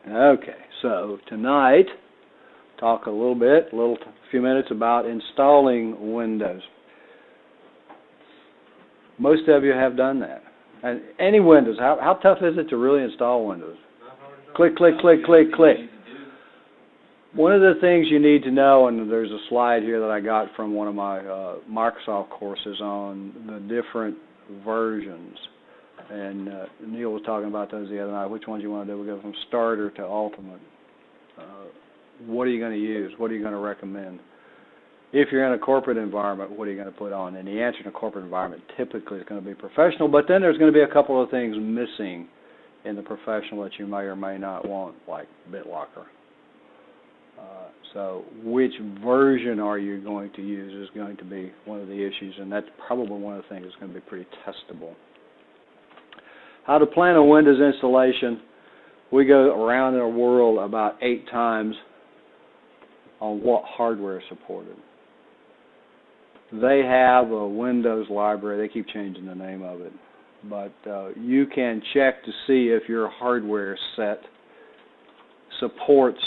Okay, so tonight, talk a few minutes about installing Windows. Most of you have done that. And any Windows, how tough is it to really install Windows? Click, click, click, click, click. One of the things you need to know, and there's a slide here that I got from one of my Microsoft courses on the different versions. And Neil was talking about those the other night. Which ones you want to do? We go from starter to ultimate. What are you going to use? What are you going to recommend? If you're in a corporate environment, what are you going to put on? And the answer in a corporate environment typically is going to be professional, but then there's going to be a couple of things missing in the professional that you may or may not want, like BitLocker. So which version are you going to use is going to be one of the issues, and that's probably one of the things that's going to be pretty testable. How to plan a Windows installation. We go around the world about 8 times on what hardware is supported. They have a Windows library. They keep changing the name of it. But you can check to see if your hardware set supports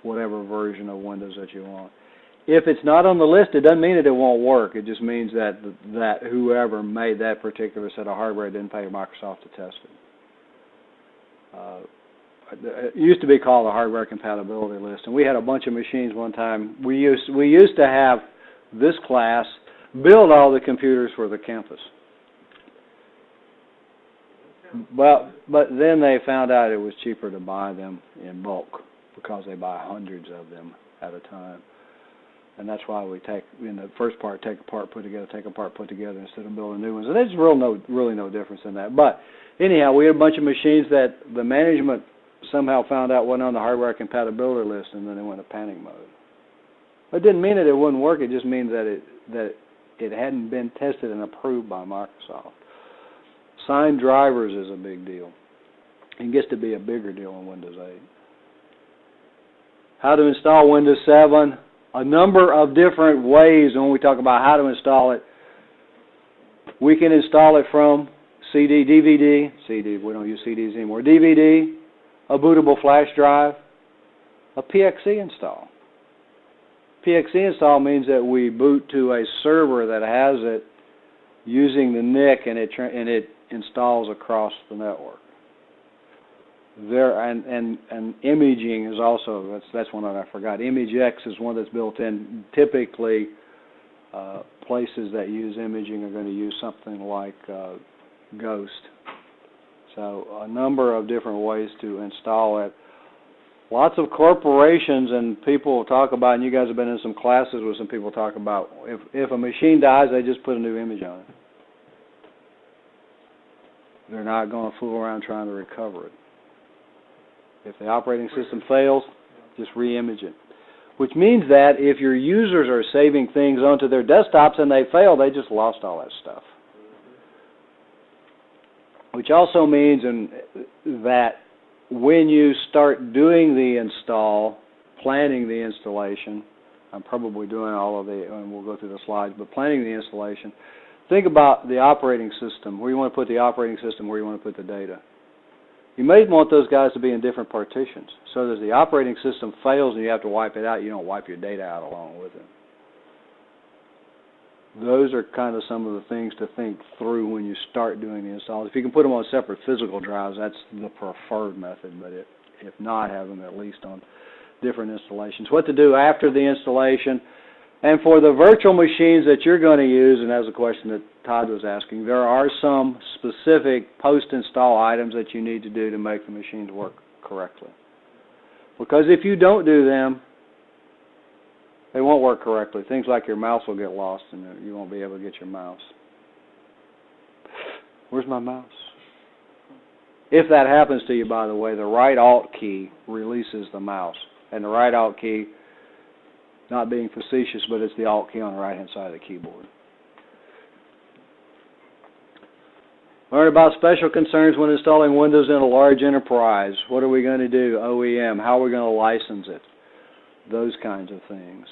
whatever version of Windows that you want. If it's not on the list, it doesn't mean that it won't work. It just means that whoever made that particular set of hardware didn't pay Microsoft to test it. It used to be called a hardware compatibility list, and we had a bunch of machines one time. We used to have this class build all the computers for the campus. But then they found out it was cheaper to buy them in bulk because they buy hundreds of them at a time. And that's why we take, in the first part, take apart, put together, take apart, put together, instead of building new ones. And there's really no difference in that. But anyhow, we had a bunch of machines that the management somehow found out wasn't on the hardware compatibility list, and then they went into panic mode. It didn't mean that it wouldn't work. It just means that it hadn't been tested and approved by Microsoft. Signed drivers is a big deal. It gets to be a bigger deal in Windows 8. How to install Windows 7. A number of different ways when we talk about how to install it. We can install it from CD, DVD, we don't use CDs anymore, DVD, a bootable flash drive, a PXE install. PXE install means that we boot to a server that has it using the NIC, and it installs across the network. And imaging is also, that's one that I forgot. ImageX is one that's built in. Typically, places that use imaging are going to use something like Ghost. So a number of different ways to install it. Lots of corporations and people talk about, and you guys have been in some classes with some people talk about, if a machine dies, they just put a new image on it. They're not going to fool around trying to recover it. If the operating system fails, just re-image it. Which means that if your users are saving things onto their desktops and they fail, they just lost all that stuff. Which also means that when you start doing the install, planning the installation, I'm probably doing all of the, and we'll go through the slides, but planning the installation, think about the operating system, where you want to put the operating system, where you want to put the data. You may want those guys to be in different partitions, so that as the operating system fails and you have to wipe it out, you don't wipe your data out along with it. Those are kind of some of the things to think through when you start doing the installs. If you can put them on separate physical drives, that's the preferred method, but if not, have them at least on different installations. What to do after the installation. And for the virtual machines that you're going to use, and that's a question that Todd was asking, there are some specific post-install items that you need to do to make the machines work correctly. Because if you don't do them, they won't work correctly. Things like your mouse will get lost and you won't be able to get your mouse. Where's my mouse? If that happens to you, by the way, the right Alt key releases the mouse. And the right Alt key, not being facetious, but it's the Alt key on the right-hand side of the keyboard. Learn about special concerns when installing Windows in a large enterprise. What are we going to do? OEM. How are we going to license it? Those kinds of things.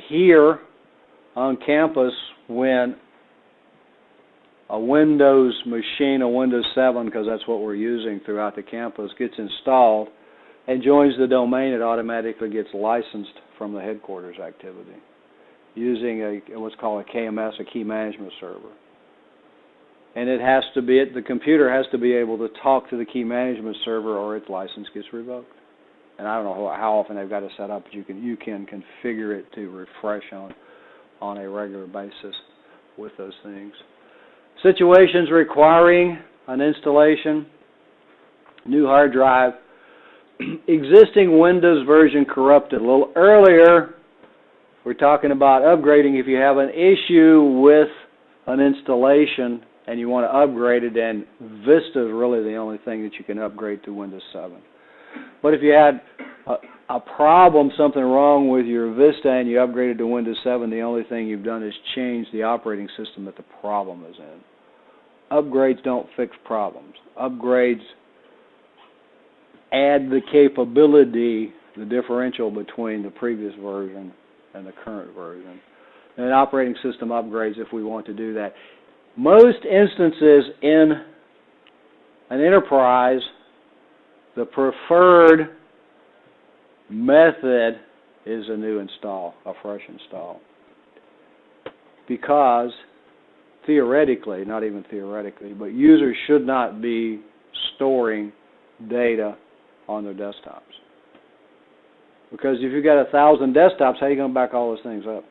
Here on campus, when a Windows machine, a Windows 7, because that's what we're using throughout the campus, gets installed and joins the domain, it automatically gets licensed from the headquarters activity using what's called a KMS, a key management server. And it has to be, the computer has to be able to talk to the key management server or its license gets revoked. And I don't know how often they've got to set up, but you can configure it to refresh on a regular basis with those things. Situations requiring an installation, new hard drive, existing Windows version corrupted. A little earlier, we're talking about upgrading. If you have an issue with an installation and you want to upgrade it, then Vista is really the only thing that you can upgrade to Windows 7. But if you had a problem, something wrong with your Vista and you upgraded to Windows 7, the only thing you've done is change the operating system that the problem is in. Upgrades don't fix problems. Upgrades add the capability, the differential between the previous version and the current version. And operating system upgrades if we want to do that. Most instances in an enterprise, the preferred method is a new install, a fresh install. Because theoretically, not even theoretically, but users should not be storing data on their desktops. Because if you've got 1,000 desktops, how are you going to back all those things up?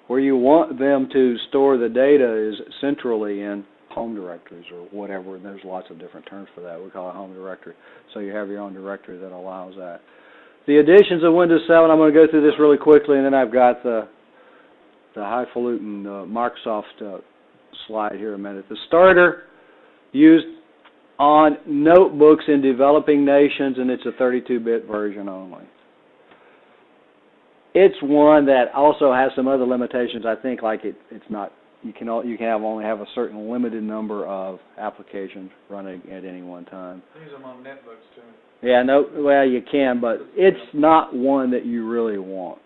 Where you want them to store the data is centrally in home directories or whatever. There's lots of different terms for that. We call it home directory. So you have your own directory that allows that. The additions of Windows 7, I'm going to go through this really quickly, and then I've got the highfalutin Microsoft slide here in a minute. The starter used on notebooks in developing nations, and it's a 32-bit version only. It's one that also has some other limitations. I think like it's not, you can only have a certain limited number of applications running at any one time. Use them on netbooks too. Yeah, no, well you can, but it's not one that you really want.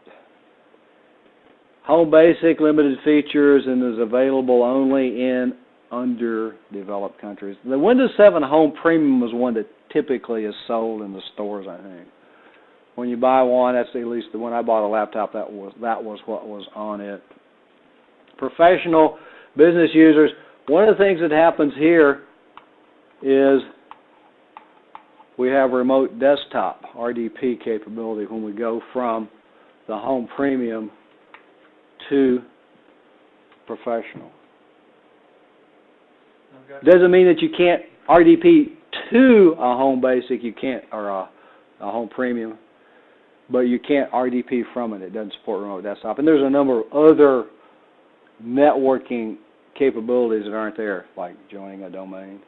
Home Basic, limited features, and is available only in underdeveloped countries. The Windows 7 Home Premium is one that typically is sold in the stores, I think. When you buy one, that's at least when I bought a laptop, that was what was on it. Professional business users, one of the things that happens here is we have remote desktop, RDP capability, when we go from the Home Premium to Professional. Okay. Doesn't mean that you can't RDP to a Home Basic, you can't, or a Home Premium, but you can't RDP from it. It doesn't support remote desktop. And there's a number of other networking capabilities that aren't there, like joining a domain,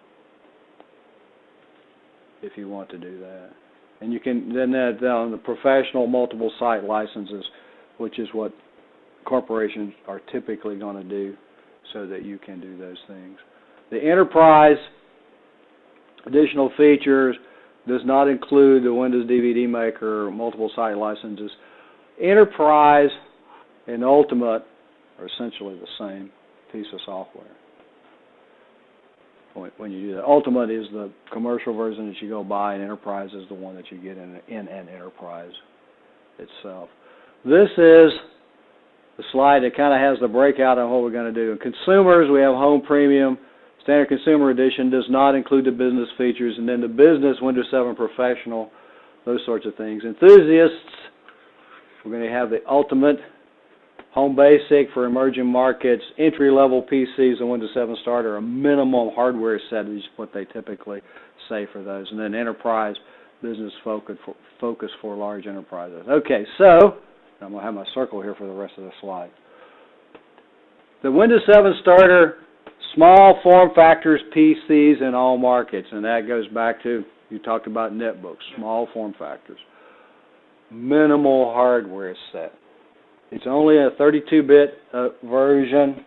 if you want to do that. And you can then add down the professional multiple site licenses, which is what corporations are typically going to do so that you can do those things. The enterprise additional features does not include the Windows DVD Maker or multiple site licenses. Enterprise and Ultimate are essentially the same piece of software when you do that. Ultimate is the commercial version that you go buy, and Enterprise is the one that you get in an enterprise itself. This is the slide that kind of has the breakout on what we're going to do. In consumers, we have Home Premium. Standard Consumer Edition does not include the business features, and then the business, Windows 7 Professional, those sorts of things. Enthusiasts, we're going to have the Ultimate, Home Basic for emerging markets, entry-level PCs, and Windows 7 Starter, a minimum hardware set is what they typically say for those. And then Enterprise, business focus for large enterprises. Okay, so I'm going to have my circle here for the rest of the slide. The Windows 7 Starter, small form factors, PCs in all markets, and that goes back to, you talked about netbooks, small form factors. Minimal hardware set. It's only a 32-bit version.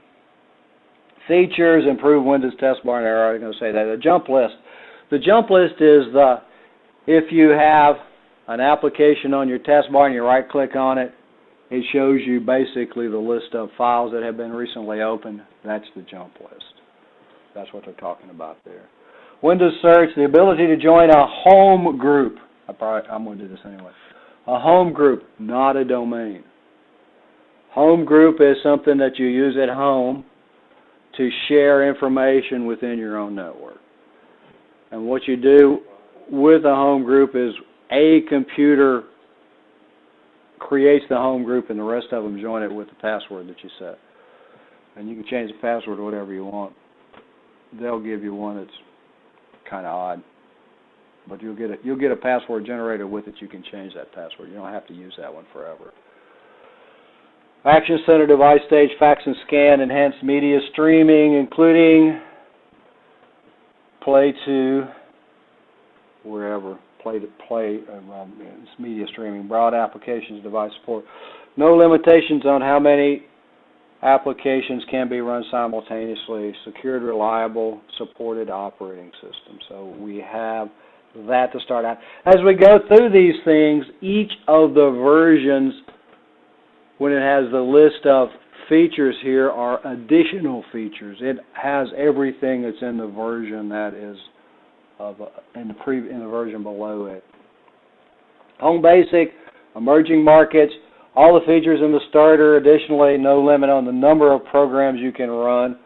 Features, improved Windows test bar, and error, I was going to say that. The jump list. The jump list is if you have an application on your test bar and you right-click on it, it shows you basically the list of files that have been recently opened. That's the jump list. That's what they're talking about there. Windows search, the ability to join a home group. I'm going to do this anyway. A home group, not a domain. Home group is something that you use at home to share information within your own network. And what you do with a home group is a computer creates the home group and the rest of them join it with the password that you set. And you can change the password to whatever you want. They'll give you one that's kind of odd. But you'll get a password generator with it. You can change that password. You don't have to use that one forever. Action Center device stage, fax and scan, enhanced media streaming, including play to wherever, play to play, it's media streaming, broad applications, device support. No limitations on how many applications can be run simultaneously, secured, reliable, supported operating system. So we have that to start out. As we go through these things, each of the versions, when it has the list of features here, are additional features. It has everything that's in the version that is in the version below it. Home Basic, emerging markets, all the features in the starter. Additionally, no limit on the number of programs you can run.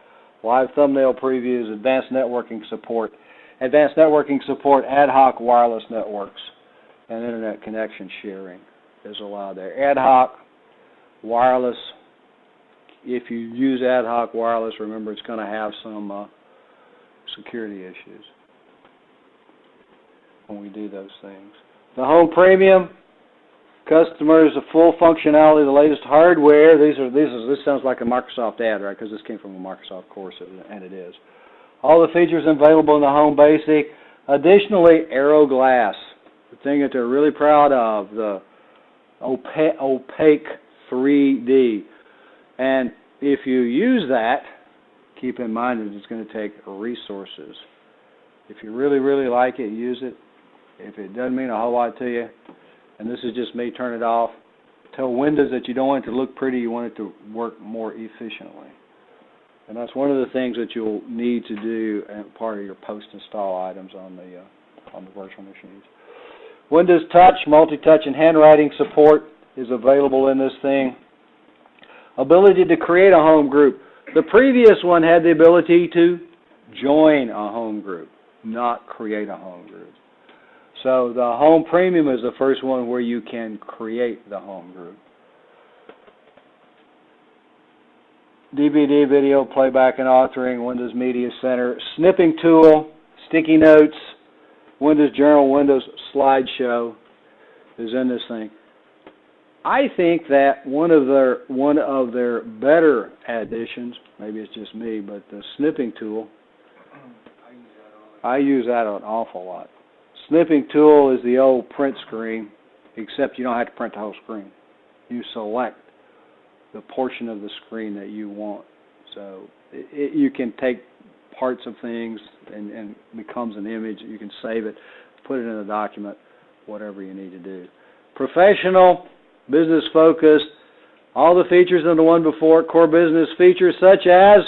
Live thumbnail previews, advanced networking support. Advanced networking support, ad hoc wireless networks, and internet connection sharing is allowed there. Ad hoc wireless, if you use ad hoc wireless, remember it's going to have some security issues when we do those things. The Home Premium, customers, the full functionality, the latest hardware. This sounds like a Microsoft ad, right? Because this came from a Microsoft course, and it is. All the features available in the Home Basic. Additionally, Aero Glass, the thing that they're really proud of, the opaque 3D. And if you use that, keep in mind that it's going to take resources. If you really, really like it, use it. If it doesn't mean a whole lot to you, and this is just me, turn it off. Tell Windows that you don't want it to look pretty, you want it to work more efficiently. And that's one of the things that you'll need to do as part of your post-install items on the virtual machines. Windows Touch, multi-touch, and handwriting support is available in this thing. Ability to create a home group. The previous one had the ability to join a home group, not create a home group. So the Home Premium is the first one where you can create the home group. DVD, video, playback and authoring, Windows Media Center, snipping tool, sticky notes, Windows Journal, Windows Slideshow is in this thing. I think that one of their better additions, maybe it's just me, but the snipping tool, I use that an awful lot. Snipping tool is the old print screen, except you don't have to print the whole screen. You select the portion of the screen that you want. So you can take parts of things and becomes an image. You can save it, put it in a document, whatever you need to do. Professional, business focused, all the features in the one before it, core business features such as,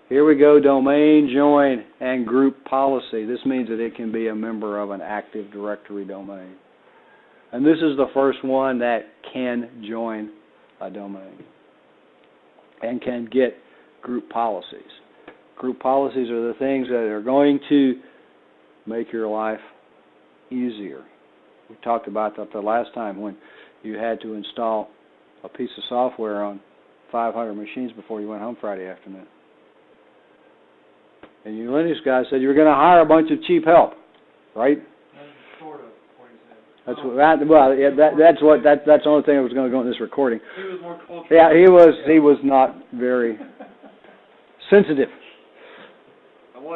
here we go, domain, join, and group policy. This means that it can be a member of an Active Directory domain. And this is the first one that can join a domain and can get group policies. Group policies are the things that are going to make your life easier. We talked about that the last time when you had to install a piece of software on 500 machines before you went home Friday afternoon. And you Linux guys said you were going to hire a bunch of cheap help, right? Sort of what he said. That's what that's the only thing that was going to go in this recording. He was more cultural. Yeah, he was not very sensitive.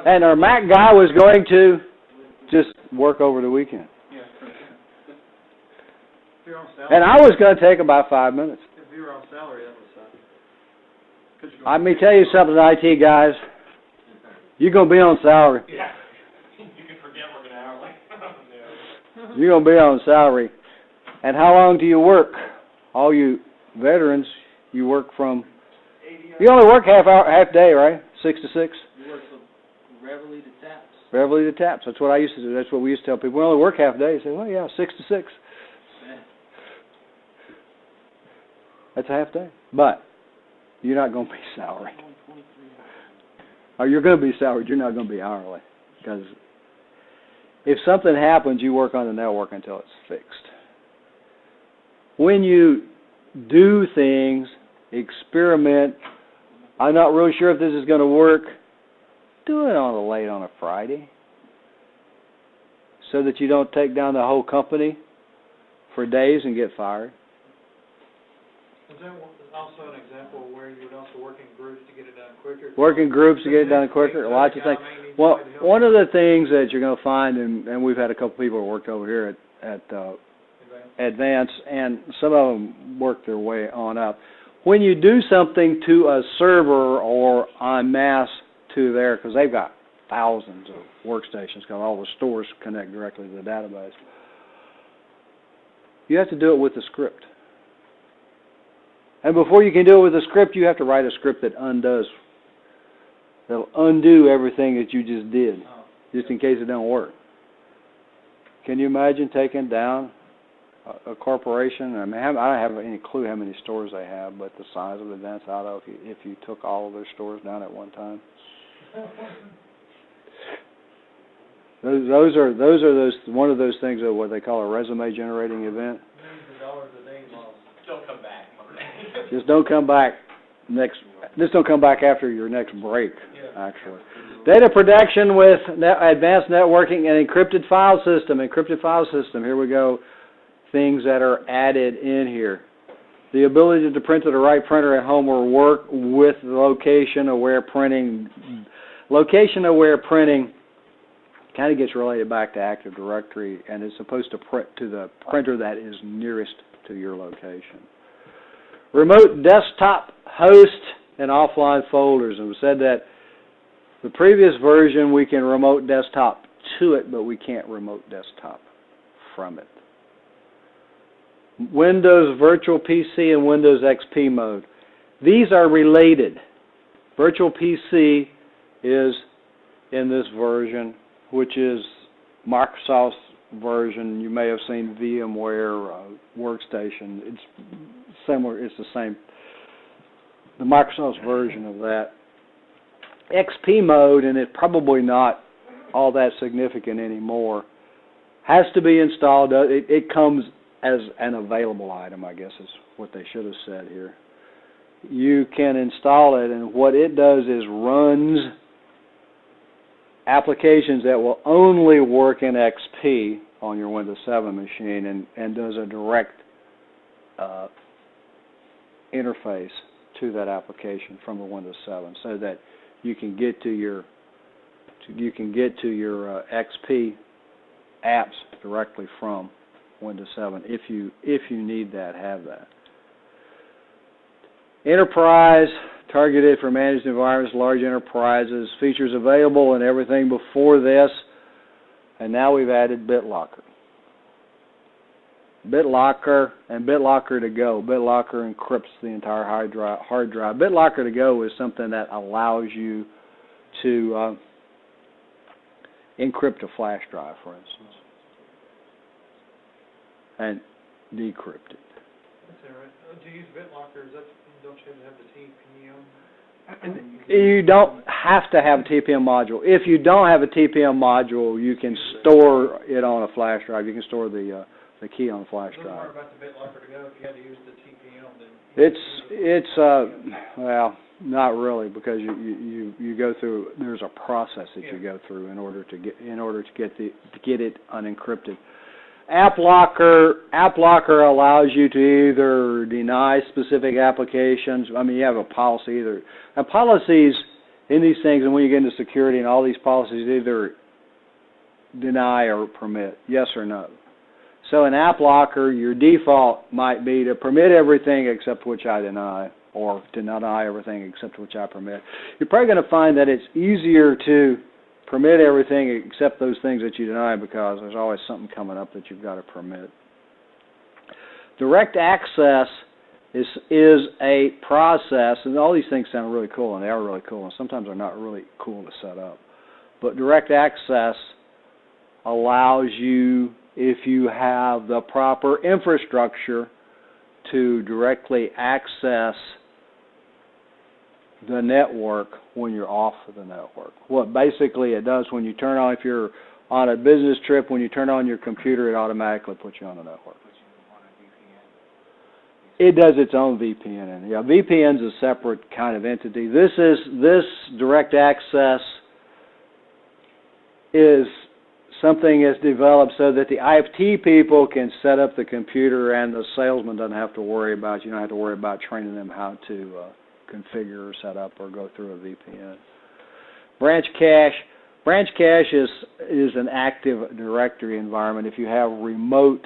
And our Mac guy was going to just work over the weekend. Yeah. If you're on salary, And I was going to take about 5 minutes. if you were on salary, that was Let me tell you something, IT guys. You're going to be on salary. Yeah. You can forget working hourly. You're going to be on salary. And how long do you work? All you veterans, you work from, 80 you only work half day, right? 6 to 6? You work from Reveille to Taps. Reveille to Taps. That's what I used to do. That's what we used to tell people. We only work half day. They say, well, yeah, 6 to 6. Yeah. That's a half day. But you're not going to be salaried. Or you're going to be salaried. You're not going to be hourly. Because if something happens, you work on the network until it's fixed. When you do things, experiment, I'm not really sure if this is going to work, do it on a Friday so that you don't take down the whole company for days and get fired. Is that also an example where you would also work in groups to get it done quicker? Work in groups to get it done quicker, lots of things. Well, one of the things that you're going to find, and we've had a couple people who worked over here at Advance, and some of them work their way on up. When you do something to a server or en masse to there, because they've got thousands of workstations, because all the stores connect directly to the database, you have to do it with the script. And before you can do it with a script, you have to write a script that'll undo everything that you just did, just in case it don't work. Can you imagine taking down a corporation? I mean, I don't have any clue how many stores they have, but the size of Advance Auto, if you took all of their stores down at one time. Those are one of those things that what they call a resume generating event. Millions of dollars a day lost. Don't come back. Just don't come back Just don't come back after your next break. Actually, data protection with advanced networking and encrypted file system. Encrypted file system. Here we go. Things that are added in here. The ability to print to the right printer at home or work with location-aware printing. Location-aware printing kind of gets related back to Active Directory, and it's supposed to print to the printer that is nearest to your location. Remote desktop host and offline folders. And we said that the previous version we can remote desktop to it, but we can't remote desktop from it. Windows Virtual PC and Windows XP mode. These are related. Virtual PC is in this version, which is Microsoft's version. You may have seen VMware Workstation. It's similar. It's the same. The Microsoft's version of that. XP mode, and it's probably not all that significant anymore, has to be installed. It comes as an available item, I guess is what they should have said here. You can install it, and what it does is runs applications that will only work in XP on your Windows 7 machine and does a direct interface to that application from the Windows 7 so that you can get to your XP apps directly from Windows 7 if you need that, have that. Enterprise, targeted for managed environments, large enterprises, features available and everything before this, and now we've added BitLocker. BitLocker and BitLocker to go. BitLocker encrypts the entire hard drive. BitLocker to go is something that allows you to encrypt a flash drive, for instance, and decrypt it. That's all right. To use BitLocker, don't you have to have the TPM? You don't have to have a TPM module. If you don't have a TPM module, you can store it on a flash drive. You can store the key on a flash drive. More about the BitLocker to go. If you had to use the TPM, then it's well, not really, because you go through. There's a process that you go through in order to get it unencrypted. AppLocker allows you to either deny specific applications. I mean, you have a policy either. Now, policies in these things, and when you get into security and all these policies, either deny or permit, yes or no. So in AppLocker, your default might be to permit everything except which I deny, or to deny everything except which I permit. You're probably going to find that it's easier to permit everything except those things that you deny, because there's always something coming up that you've got to permit. Direct access is a process, and all these things sound really cool, and they are really cool, and sometimes they're not really cool to set up. But direct access allows you, if you have the proper infrastructure, to directly access the network when you're off of the network. What basically it does when you turn on, if you're on a business trip, when you turn on your computer, it automatically puts you on the network. It does its own VPN. Yeah, VPN's a separate kind of entity. This direct access is something that's developed so that the IT people can set up the computer and the salesman doesn't have to worry about, you don't have to worry about training them how to configure or set up or go through a VPN. Branch cache. Branch cache is an active directory environment. If you have remote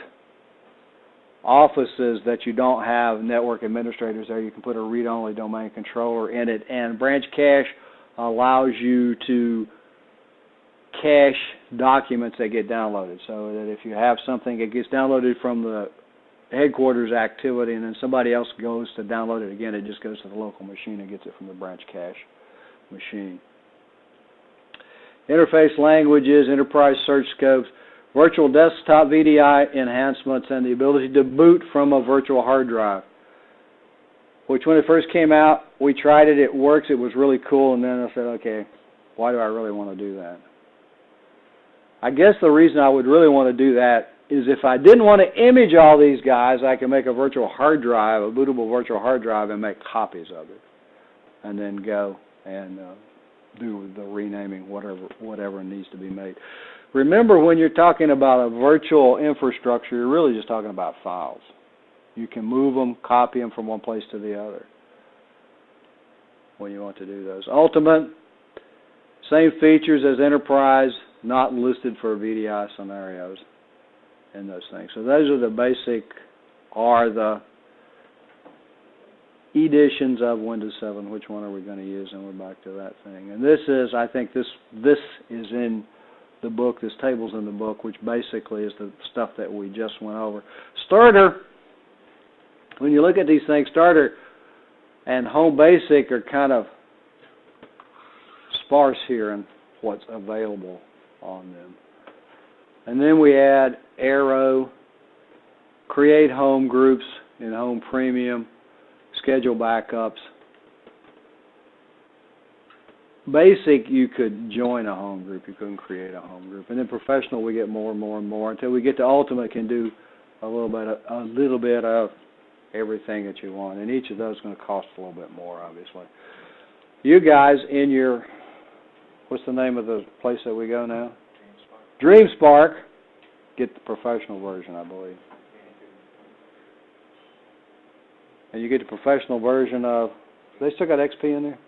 offices that you don't have network administrators there, you can put a read-only domain controller in it, and branch cache allows you to cache documents that get downloaded, so that if you have something that gets downloaded from the headquarters activity and then somebody else goes to download it again, it just goes to the local machine and gets it from the branch cache machine. Interface languages, enterprise search scopes, virtual desktop VDI enhancements, and the ability to boot from a virtual hard drive, which when it first came out, we tried it, it works, it was really cool, and then I said, okay, why do I really want to do that? I guess the reason I would really want to do that is if I didn't want to image all these guys, I can make a virtual hard drive, a bootable virtual hard drive, and make copies of it, and then go and do the renaming, whatever needs to be made. Remember, when you're talking about a virtual infrastructure, you're really just talking about files. You can move them, copy them from one place to the other when you want to do those. Ultimate, same features as enterprise, not listed for VDI scenarios and those things. So those are the basic, are the editions of Windows 7. Which one are we going to use? And we're back to that thing. And this is, I think this is in the book, this table's in the book, which basically is the stuff that we just went over. Starter, when you look at these things, Starter and Home Basic are kind of sparse here in what's available on them. And then we add Arrow, create home groups in Home Premium, schedule backups. Basic, you could join a home group. You couldn't create a home group. And then Professional, we get more and more and more until we get to Ultimate, can do a little bit of everything that you want. And each of those is going to cost a little bit more, obviously. You guys in your, what's the name of the place that we go now? DreamSpark. Get the Professional version, I believe. And you get the Professional version of, they still got XP in there?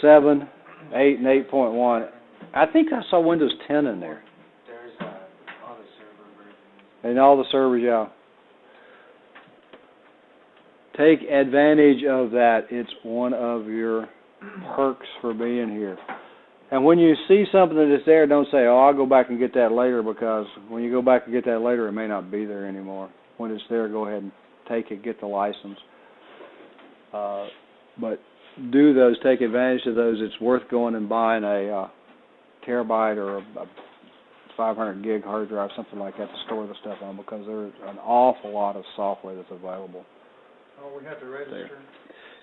7, 8, and 8.1. I think I saw Windows 10 in there. There's all the server versions. And all the servers, yeah. Take advantage of that. It's one of your perks for being here. And when you see something that's there, don't say, oh, I'll go back and get that later, because when you go back and get that later, it may not be there anymore. When it's there, go ahead and take it, get the license. But do those, take advantage of those. It's worth going and buying a terabyte or a 500 gig hard drive, something like that, to store the stuff on, because there's an awful lot of software that's available. Oh, we have to register? There.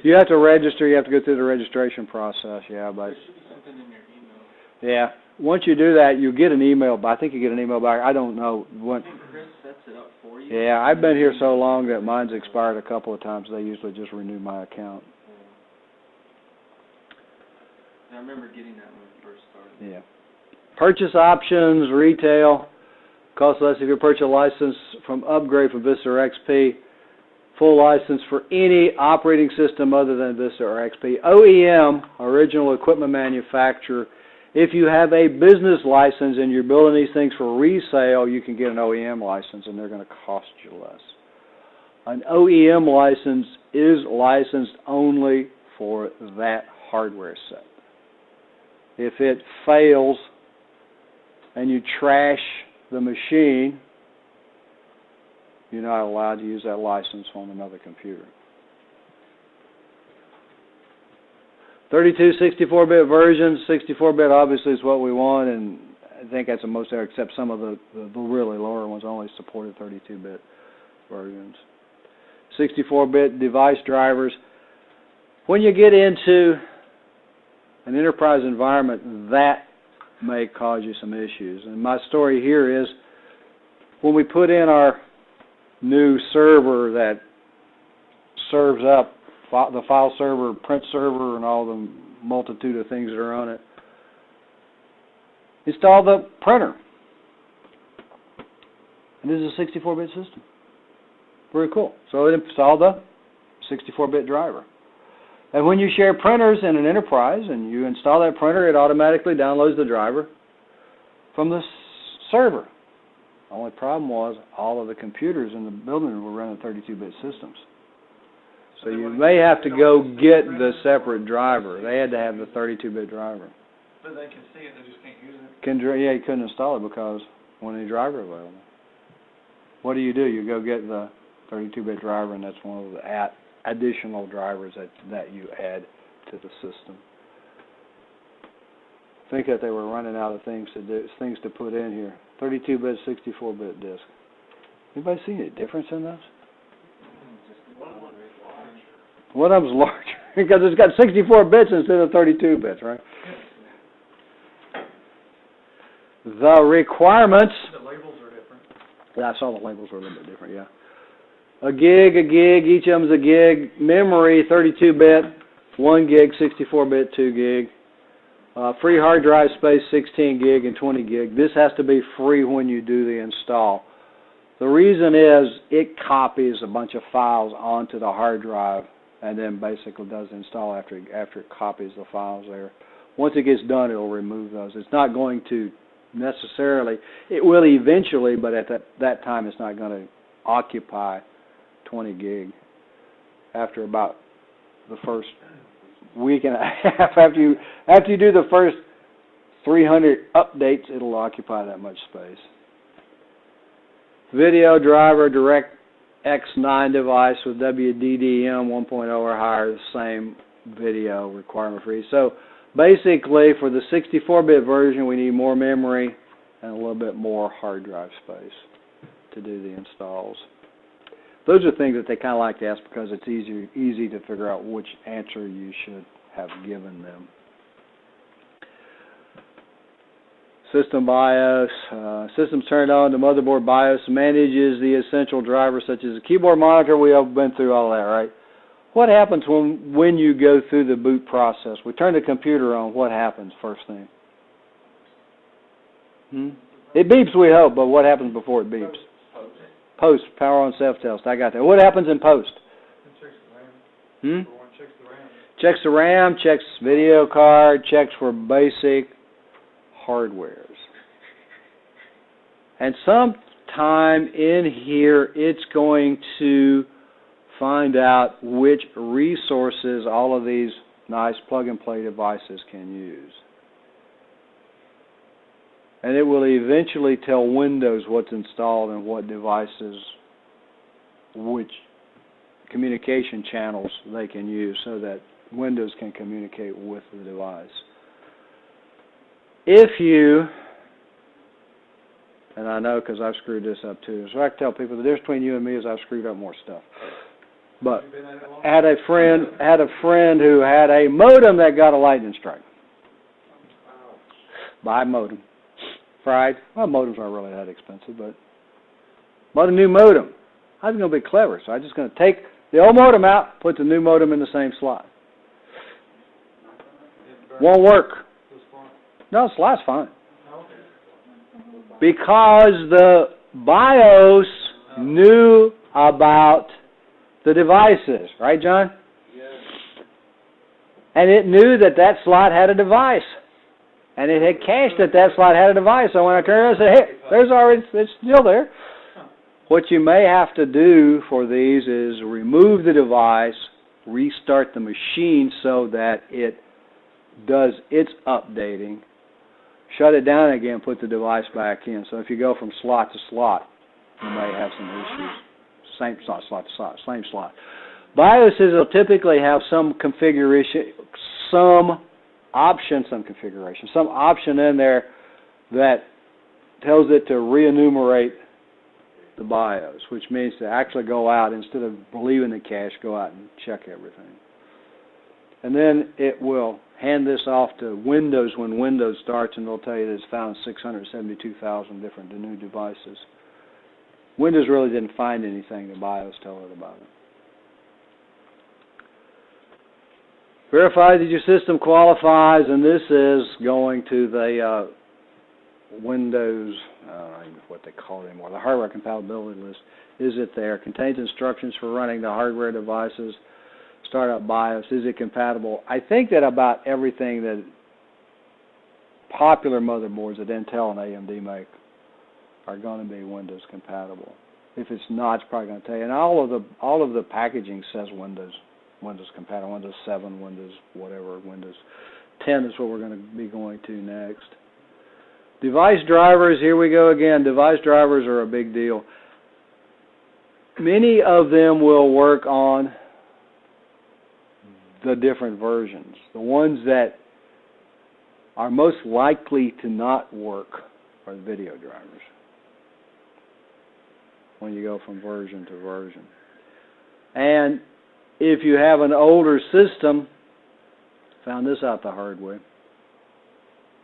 You have to register. You have to go through the registration process, yeah. But there should be something in your email. Yeah. Once you do that, you get an email. I think you get an email back. I don't know what. I think Chris sets it up for you. Yeah, I've been here so long that mine's expired a couple of times. They usually just renew my account. I remember getting that when it first started. Yeah. Purchase options, retail, costs less if you purchase a license from upgrade from Vista or XP. Full license for any operating system other than Vista or XP. OEM, original equipment manufacturer. If you have a business license and you're building these things for resale, you can get an OEM license, and they're going to cost you less. An OEM license is licensed only for that hardware set. If it fails and you trash the machine, you're not allowed to use that license on another computer. 32, 64-bit versions. 64-bit obviously is what we want, and I think that's the most there, except some of the really lower ones only supported 32-bit versions. 64-bit device drivers. When you get into an enterprise environment, that may cause you some issues. And my story here is when we put in our new server that serves up the file server, print server, and all the multitude of things that are on it, install the printer. And this is a 64-bit system. Very cool. So it installed the 64-bit driver. And when you share printers in an enterprise and you install that printer, it automatically downloads the driver from the server. The only problem was all of the computers in the building were running 32-bit systems. So you may have to go get the separate driver. They had to have the 32-bit driver. But they can see it, they just can't use it. Yeah, you couldn't install it because wasn't any driver available. What do? You go get the 32-bit driver, and that's one of the additional drivers that you add to the system. Think that they were running out of things to put in here. 32-bit, 64-bit disk. Anybody see any difference in those? One of them's larger because it's got 64 bits instead of 32 bits, right? The requirements. The labels are different. Yeah, I saw the labels were a little bit different, yeah. A gig, each of them's a gig. Memory, 32-bit, 1 gig, 64-bit, 2 gig. Free hard drive space, 16 gig and 20 gig. This has to be free when you do the install. The reason is it copies a bunch of files onto the hard drive and then basically does the install after it copies the files there. Once it gets done, it'll remove those. It's not going to necessarily, it will eventually, but at that time it's not going to occupy 20 gig. After about the first week and a half, after you do the first 300 updates, it'll occupy that much space. Video driver, direct X9 device with WDDM 1.0 or higher, the same video requirement for each. So basically, for the 64-bit version, we need more memory and a little bit more hard drive space to do the installs. Those are things that they kind of like to ask because it's easy to figure out which answer you should have given them. System BIOS. System's turned on. The motherboard BIOS manages the essential drivers such as the keyboard monitor. We have been through all that, right? What happens when you go through the boot process? We turn the computer on. What happens first thing? It beeps, we hope, but what happens before it beeps? Post. Power on self-test. I got that. What happens in post? It checks the RAM. Checks the RAM. Checks the RAM, checks video card, checks for basic hardwares. And sometime in here, it's going to find out which resources all of these nice plug-and-play devices can use. And it will eventually tell Windows what's installed and what devices, which communication channels they can use so that Windows can communicate with the device. If you, and I know because I've screwed this up too, so I can tell people the difference between you and me is I've screwed up more stuff. But I had a friend who had a modem that got a lightning strike. Buy a modem. Fried. Well, modems aren't really that expensive, but bought a new modem. I was going to be clever, so I'm just going to take the old modem out, put the new modem in the same slot. Won't work. No, the slot's fine. Because the BIOS knew about the devices, right, John? Yes. And it knew that that slot had a device. And it had cached that slot had a device. So when I turned it on, I said, hey, there's already, it's still there. What you may have to do for these is remove the device, restart the machine so that it does its updating, shut it down again, put the device back in. So if you go from slot to slot, you may have some issues. same slot. BIOSes will typically have some configuration, some option in there that tells it to re-enumerate the BIOS, which means to actually go out, instead of leaving the cache, go out and check everything. And then it will hand this off to Windows when Windows starts, and they'll tell you that it's found 672,000 different new devices. Windows really didn't find anything, the BIOS tell it about it. Verify that your system qualifies, and this is going to the Windows, I don't know what they call it anymore, the hardware compatibility list. Is it there? Contains instructions for running the hardware devices. Start up BIOS. Is it compatible? I think that about everything that popular motherboards that Intel and AMD make are going to be Windows compatible. If it's not, it's probably going to tell you. And all of the packaging says Windows compatible. Windows 7, Windows whatever, Windows 10 is what we're going to be going to next. Device drivers, here we go again. Device drivers are a big deal. Many of them will work on the different versions. The ones that are most likely to not work are the video drivers when you go from version to version. And if you have an older system, found this out the hard way,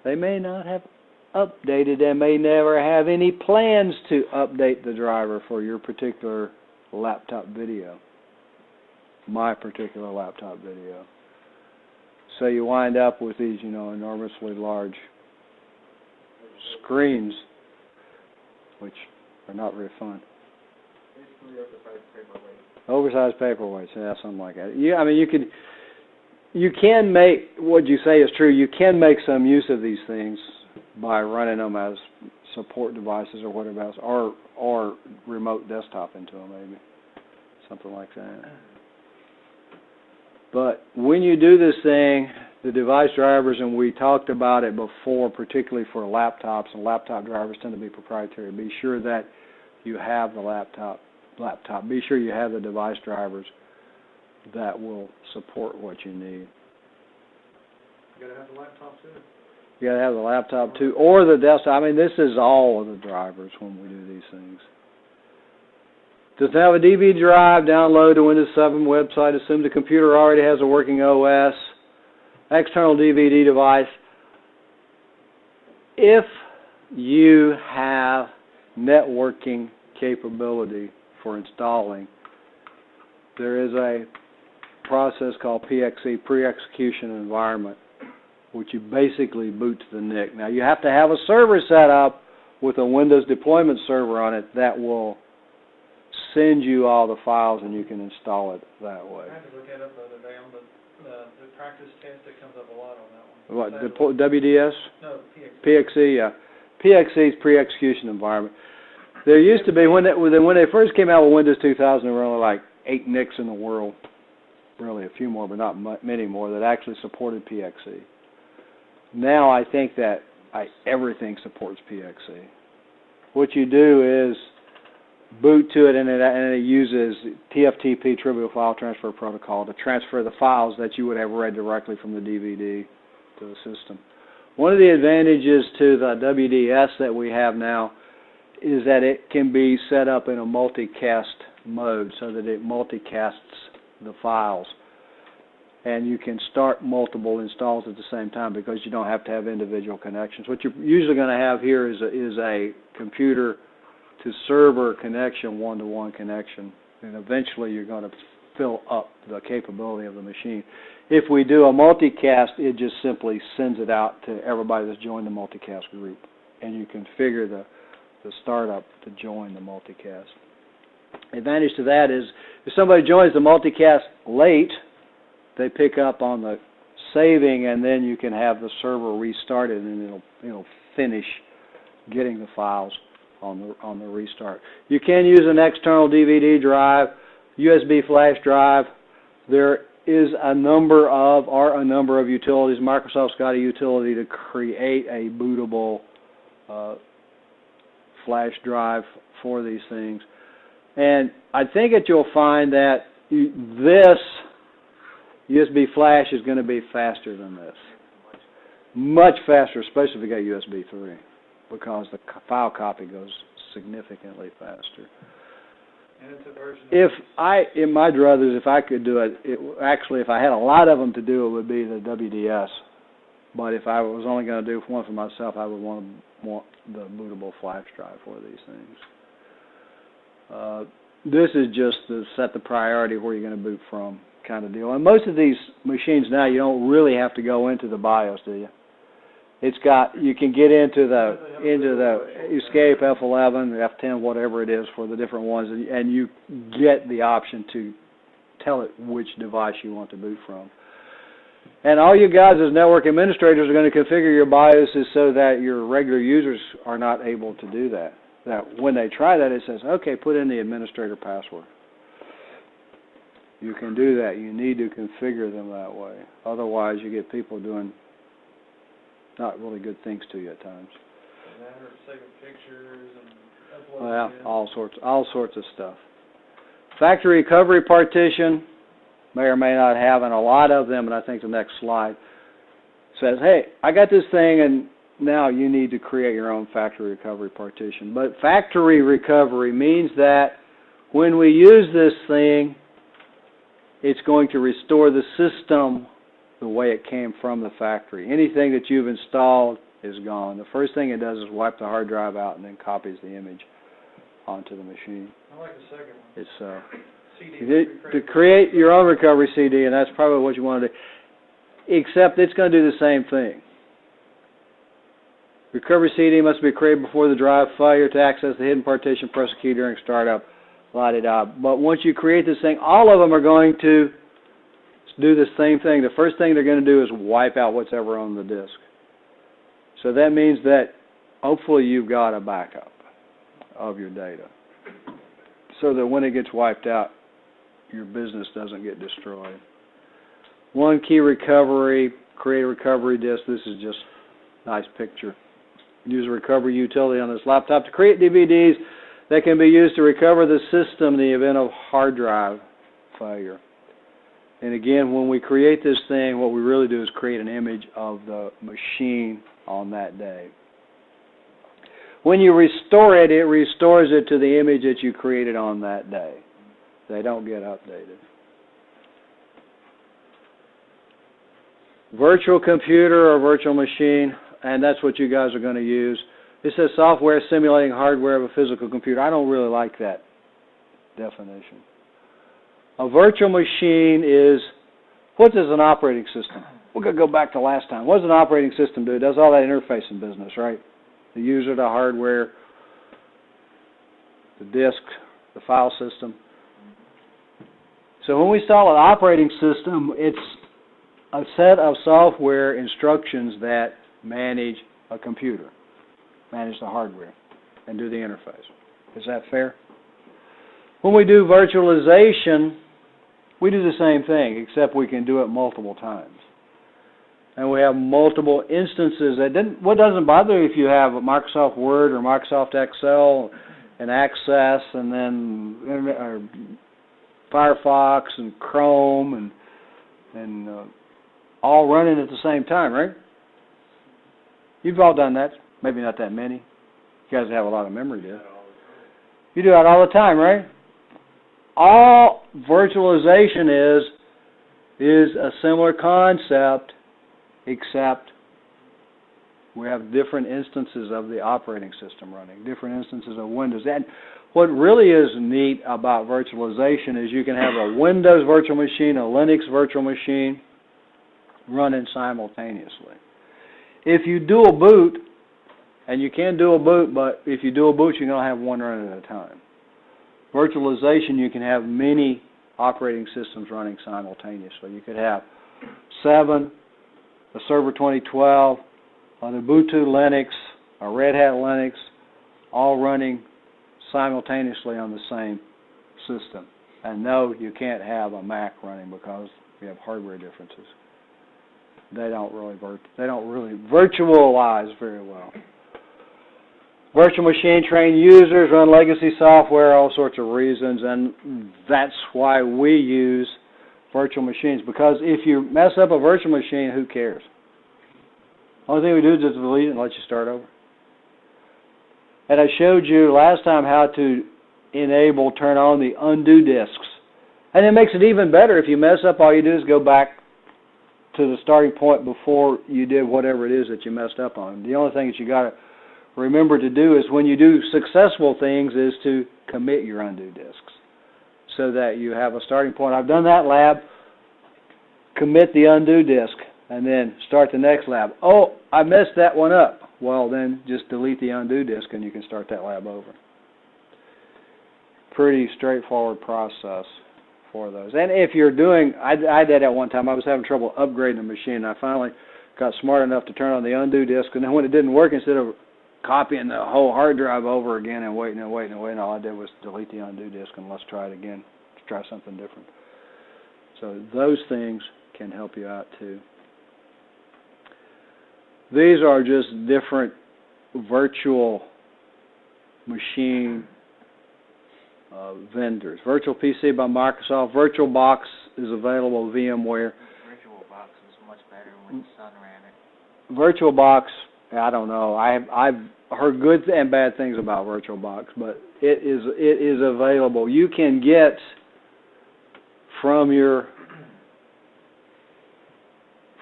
they may not have updated and may never have any plans to update the driver for your particular laptop video. My particular laptop video. So you wind up with these, enormously large screens, which are not very fun. Basically, oversized paperweight. Oversized paperweights, yeah, something like that. You can make, what you say is true, you can make some use of these things by running them as support devices or whatever else, or remote desktop into them maybe, something like that. But when you do this thing, the device drivers, and we talked about it before, particularly for laptops, and laptop drivers tend to be proprietary. Be sure that you have the laptop. Be sure you have the device drivers that will support what you need. You gotta have the laptop too. You gotta have the laptop too, or the desktop. I mean, this is all of the drivers when we do these things. Does it have a DVD drive? Download the Windows 7 website. Assume the computer already has a working OS. External DVD device. If you have networking capability for installing, there is a process called PXE, Pre-Execution Environment, which you basically boot to the NIC. Now, you have to have a server set up with a Windows deployment server on it that will send you all the files, and you can install it that way. I had to look that up the other day on the practice test. It comes up a lot on that What, one. WDS? No, PXE. PXE, yeah. PXE's pre-execution environment. There used to be, when they first came out with Windows 2000, there were only like 8 NICs in the world, really a few more, but not many more, that actually supported PXE. Now I think that everything supports PXE. What you do is boot to it, and it uses TFTP, Trivial File Transfer Protocol, to transfer the files that you would have read directly from the DVD to the system. One of the advantages to the WDS that we have now is that it can be set up in a multicast mode so that it multicasts the files. And you can start multiple installs at the same time because you don't have to have individual connections. What you're usually going to have here is a computer to server connection, one-to-one connection, and eventually you're going to fill up the capability of the machine. If we do a multicast, it just simply sends it out to everybody that's joined the multicast group, and you configure the startup to join the multicast. The advantage to that is if somebody joins the multicast late, they pick up on the saving, and then you can have the server restarted, and it'll finish getting the files on the restart. You can use an external DVD drive, USB flash drive. There is a number of utilities. Microsoft's got a utility to create a bootable flash drive for these things. And I think that you'll find that this USB flash is going to be faster than this. Much faster, especially if you got USB 3, because the file copy goes significantly faster. And it's a version In my druthers, if I could do it, actually, if I had a lot of them to do, it would be the WDS. But if I was only going to do one for myself, I would want the bootable flash drive for these things. This is just to set the priority where you're going to boot from kind of deal. And most of these machines now, you don't really have to go into the BIOS, do you? You can get into the Escape F11, F10, whatever it is for the different ones, and you get the option to tell it which device you want to boot from. And all you guys as network administrators are going to configure your BIOSes so that your regular users are not able to do that. That when they try that, it says, okay, put in the administrator password. You can do that. You need to configure them that way. Otherwise, you get people doing not really good things to you at times. saving pictures and uploading. Well, all sorts of stuff. Factory recovery partition may or may not have, and a lot of them, and I think the next slide says, hey, I got this thing, and now you need to create your own factory recovery partition. But factory recovery means that when we use this thing, it's going to restore the system the way it came from the factory. Anything that you've installed is gone. The first thing it does is wipe the hard drive out and then copies the image onto the machine. I like the second one. It's CD. to create your own recovery CD, and that's probably what you want to do. Except it's going to do the same thing. Recovery CD must be created before the drive failure to access the hidden partition. Press the key during startup. La-di-da. But once you create this thing, all of them are going to do the same thing. The first thing they're going to do is wipe out what's ever on the disk. So that means that hopefully you've got a backup of your data, so that when it gets wiped out, your business doesn't get destroyed. One key recovery, create a recovery disk. This is just a nice picture. Use a recovery utility on this laptop to create DVDs that can be used to recover the system in the event of hard drive failure. And again, when we create this thing, what we really do is create an image of the machine on that day. When you restore it, it restores it to the image that you created on that day. They don't get updated. Virtual computer or virtual machine, and that's what you guys are going to use. It says software simulating hardware of a physical computer. I don't really like that definition. A virtual machine is, what is an operating system? We're going to go back to last time. What does an operating system do? It does all that interfacing business, right? The user, the hardware, the disk, the file system. So when we install an operating system, it's a set of software instructions that manage a computer, manage the hardware, and do the interface. Is that fair? When we do virtualization, we do the same thing, except we can do it multiple times. And we have multiple instances. What doesn't bother you if you have Microsoft Word or Microsoft Excel and Access, and then Firefox and Chrome and all running at the same time, right? You've all done that. Maybe not that many. You guys have a lot of memory, do you? You do that all the time, right? All virtualization is a similar concept, except we have different instances of the operating system running, different instances of Windows. And what really is neat about virtualization is you can have a Windows virtual machine, a Linux virtual machine running simultaneously. If you dual boot, and you can dual boot, but if you dual boot, you're going to have one running at a time. Virtualization, you can have many operating systems running simultaneously. You could have 7, a Server 2012, an Ubuntu Linux, a Red Hat Linux, all running simultaneously on the same system. And no, you can't have a Mac running because we have hardware differences. They don't really virtualize very well. Virtual machine train users, run legacy software, all sorts of reasons, and that's why we use virtual machines. Because if you mess up a virtual machine, who cares? Only thing we do is just delete it and let you start over. And I showed you last time how to turn on the undo disks. And it makes it even better. If you mess up, all you do is go back to the starting point before you did whatever it is that you messed up on. The only thing that you got to remember to do is when you do successful things is to commit your undo disks so that you have a starting point. I've done that lab. Commit the undo disk and then start the next lab. Oh, I messed that one up. Well, then just delete the undo disk and you can start that lab over. Pretty straightforward process for those. And if you're doing, I did at one time, I was having trouble upgrading the machine, and I finally got smart enough to turn on the undo disk, and then when it didn't work, instead of copying the whole hard drive over again and waiting, all I did was delete the undo disk and let's try it again. Let's try something different. So those things can help you out too. These are just different virtual machine vendors. Virtual PC by Microsoft. VirtualBox is available with VMware. VirtualBox was much better when the Sun ran it. VirtualBox, I don't know. I've heard good and bad things about VirtualBox, but it is available. You can get from your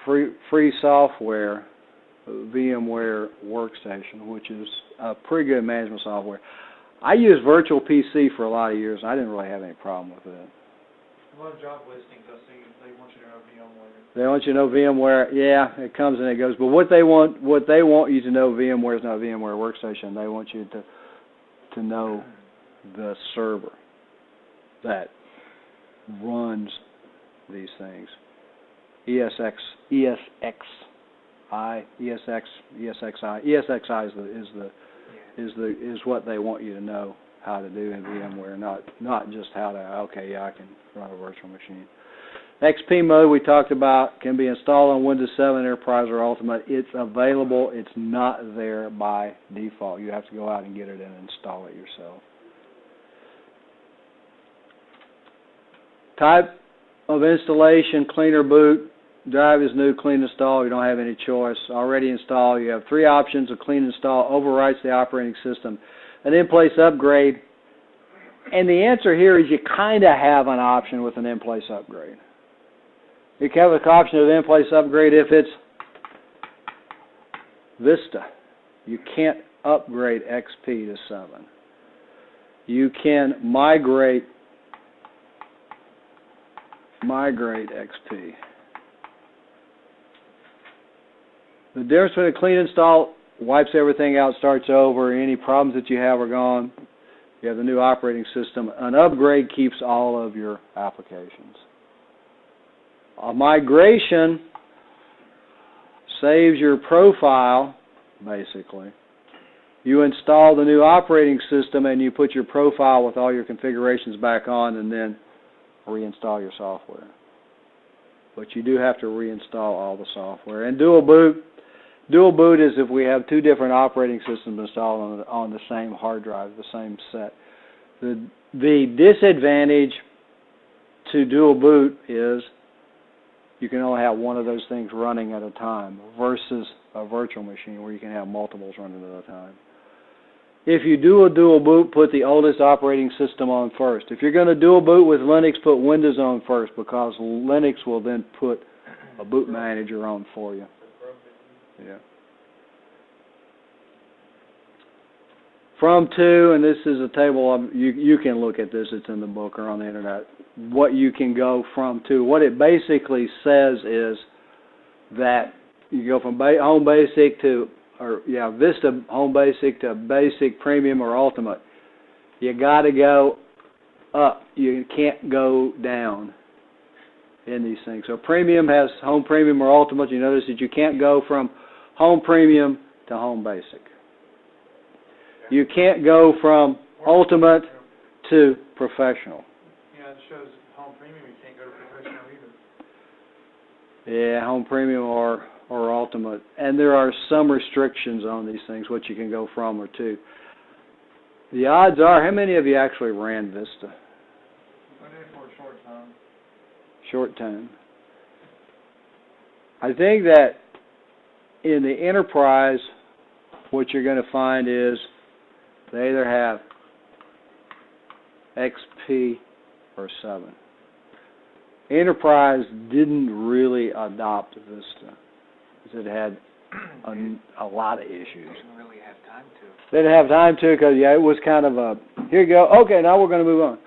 free software VMware Workstation, which is a pretty good management software. I used Virtual PC for a lot of years, and I didn't really have any problem with it. A lot of job listings, I see, they want you to know VMware. They want you to know VMware. Yeah, it comes and it goes. But what they want you to know, VMware is not VMware Workstation. They want you to know the server that runs these things. ESXi is what they want you to know how to do in VMware, not just how to, okay, yeah, I can run a virtual machine. XP mode we talked about can be installed on Windows 7 Enterprise or Ultimate. It's available. It's not there by default. You have to go out and get it and install it yourself. Type of installation, cleaner boot. Drive is new, clean install. You don't have any choice. Already installed. You have three options. A clean install overwrites the operating system. An in-place upgrade. And the answer here is you kind of have an option with an in-place upgrade. You can have an option of in-place upgrade if it's Vista. You can't upgrade XP to 7. You can migrate XP. The difference between a clean install wipes everything out, starts over. Any problems that you have are gone. You have the new operating system. An upgrade keeps all of your applications. A migration saves your profile, basically. You install the new operating system and you put your profile with all your configurations back on and then reinstall your software. But you do have to reinstall all the software. And dual boot is if we have two different operating systems installed on the same hard drive, the same set. The disadvantage to dual boot is you can only have one of those things running at a time versus a virtual machine where you can have multiples running at a time. If you do a dual boot, put the oldest operating system on first. If you're going to dual boot with Linux, put Windows on first because Linux will then put a boot manager on for you. Yeah. From to, and this is a table of, you can look at this, it's in the book or on the internet, what you can go from to. What it basically says is that you go from Home Basic to, Vista Home Basic to Basic, Premium, or Ultimate. You got to go up. You can't go down in these things. So Premium has Home Premium or Ultimate. You notice that you can't go from Home Premium to Home Basic. You can't go from Ultimate to Professional. Yeah, it shows Home Premium, you can't go to Professional either. Yeah, Home Premium or or Ultimate, and there are some restrictions on these things, what you can go from or to. The odds are, how many of you actually ran Vista? I did for a short time. Short time. I think that in the enterprise, what you're going to find is they either have XP or 7. Enterprise didn't really adopt Vista because it had a lot of issues. Didn't really have time to. They didn't have time to because, yeah, it was kind of a, here you go, okay, now we're going to move on.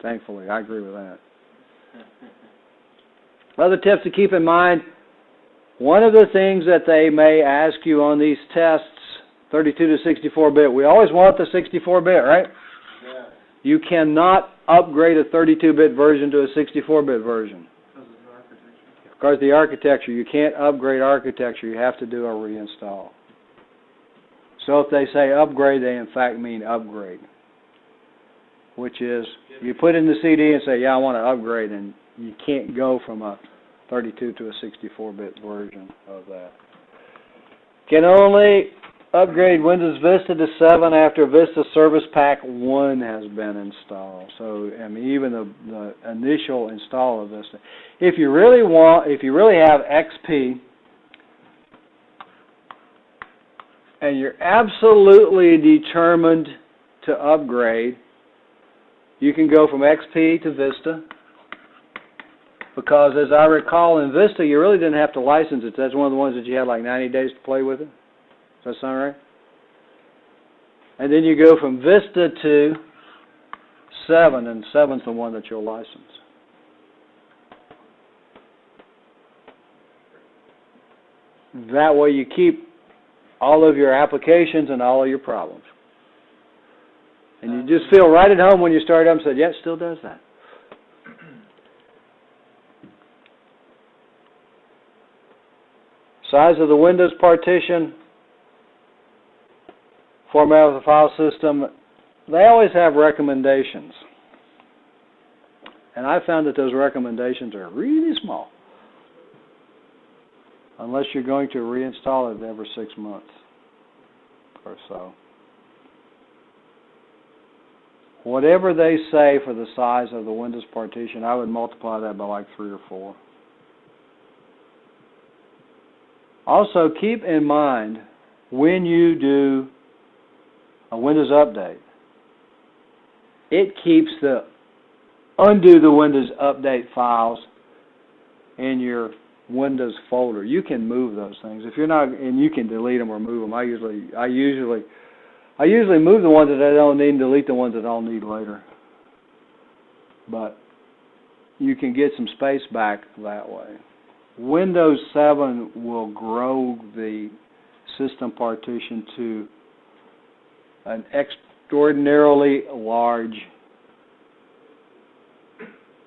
Thankfully, I agree with that. Other tips to keep in mind, one of the things that they may ask you on these tests, 32 to 64-bit, we always want the 64-bit, right? Yeah. You cannot upgrade a 32-bit version to a 64-bit version. Because of the architecture. You can't upgrade architecture. You have to do a reinstall. So if they say upgrade, they in fact mean upgrade. Which is, you put in the CD and say, yeah, I want to upgrade, and you can't go from a 32 to a 64-bit version of that. Can only upgrade Windows Vista to 7 after Vista Service Pack 1 has been installed. So, I mean, even the initial install of Vista. If you really have XP, and you're absolutely determined to upgrade, you can go from XP to Vista. Because as I recall, in Vista, you really didn't have to license it. That's one of the ones that you had like 90 days to play with it. Does that sound right? And then you go from Vista to 7, and 7's the one that you'll license. That way you keep all of your applications and all of your problems. And you just feel right at home when you start up and say, yeah, it still does that. Size of the Windows partition, format of the file system, they always have recommendations. And I found that those recommendations are really small. Unless you're going to reinstall it every 6 months or so. Whatever they say for the size of the Windows partition, I would multiply that by like 3 or 4. Also, keep in mind, when you do a Windows update, it keeps undo the Windows update files in your Windows folder. You can move those things. If you're not, and you can delete them or move them. I usually move the ones that I don't need and delete the ones that I'll need later. But you can get some space back that way. Windows 7 will grow the system partition to an extraordinarily large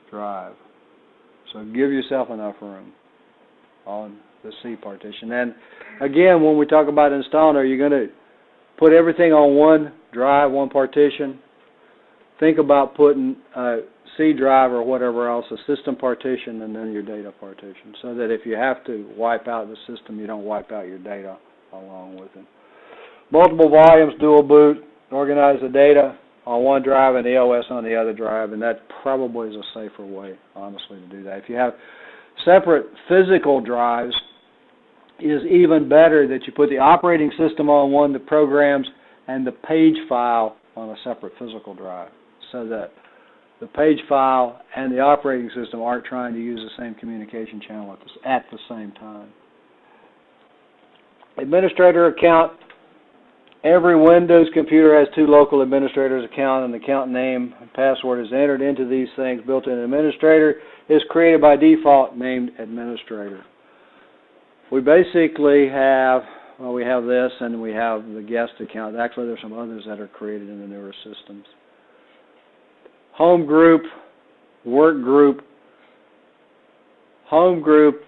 drive. So give yourself enough room on the C partition. And again, when we talk about installing, are you going to put everything on one drive, one partition? Think about putting a C drive or whatever else, a system partition, and then your data partition, so that if you have to wipe out the system, you don't wipe out your data along with it. Multiple volumes, dual boot, organize the data on one drive and the OS on the other drive, and that probably is a safer way, honestly, to do that. If you have separate physical drives, it is even better that you put the operating system on one, the programs, and the page file on a separate physical drive, so that the page file and the operating system aren't trying to use the same communication channel at the same time. Administrator account. Every Windows computer has 2 local administrators account, and the account name and password is entered into these things. Built-in administrator is created by default named administrator. We basically have, well, we have this, and we have the guest account. Actually, there's some others that are created in the newer systems. Home group, work group. Home group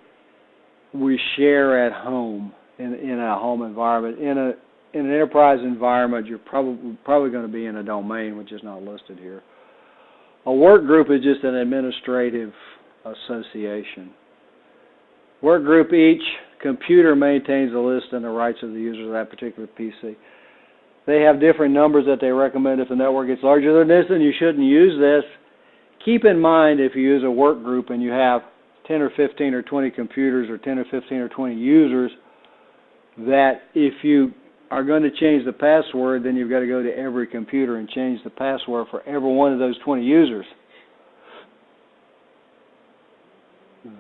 we share at home in a home environment. In an enterprise environment, you're probably going to be in a domain, which is not listed here. A work group is just an administrative association. Work group, each computer maintains a list and the rights of the users of that particular PC. They have different numbers that they recommend. If the network gets larger than this, then you shouldn't use this. Keep in mind, if you use a work group and you have 10 or 15 or 20 computers or 10 or 15 or 20 users, that if you are going to change the password, then you've got to go to every computer and change the password for every one of those 20 users.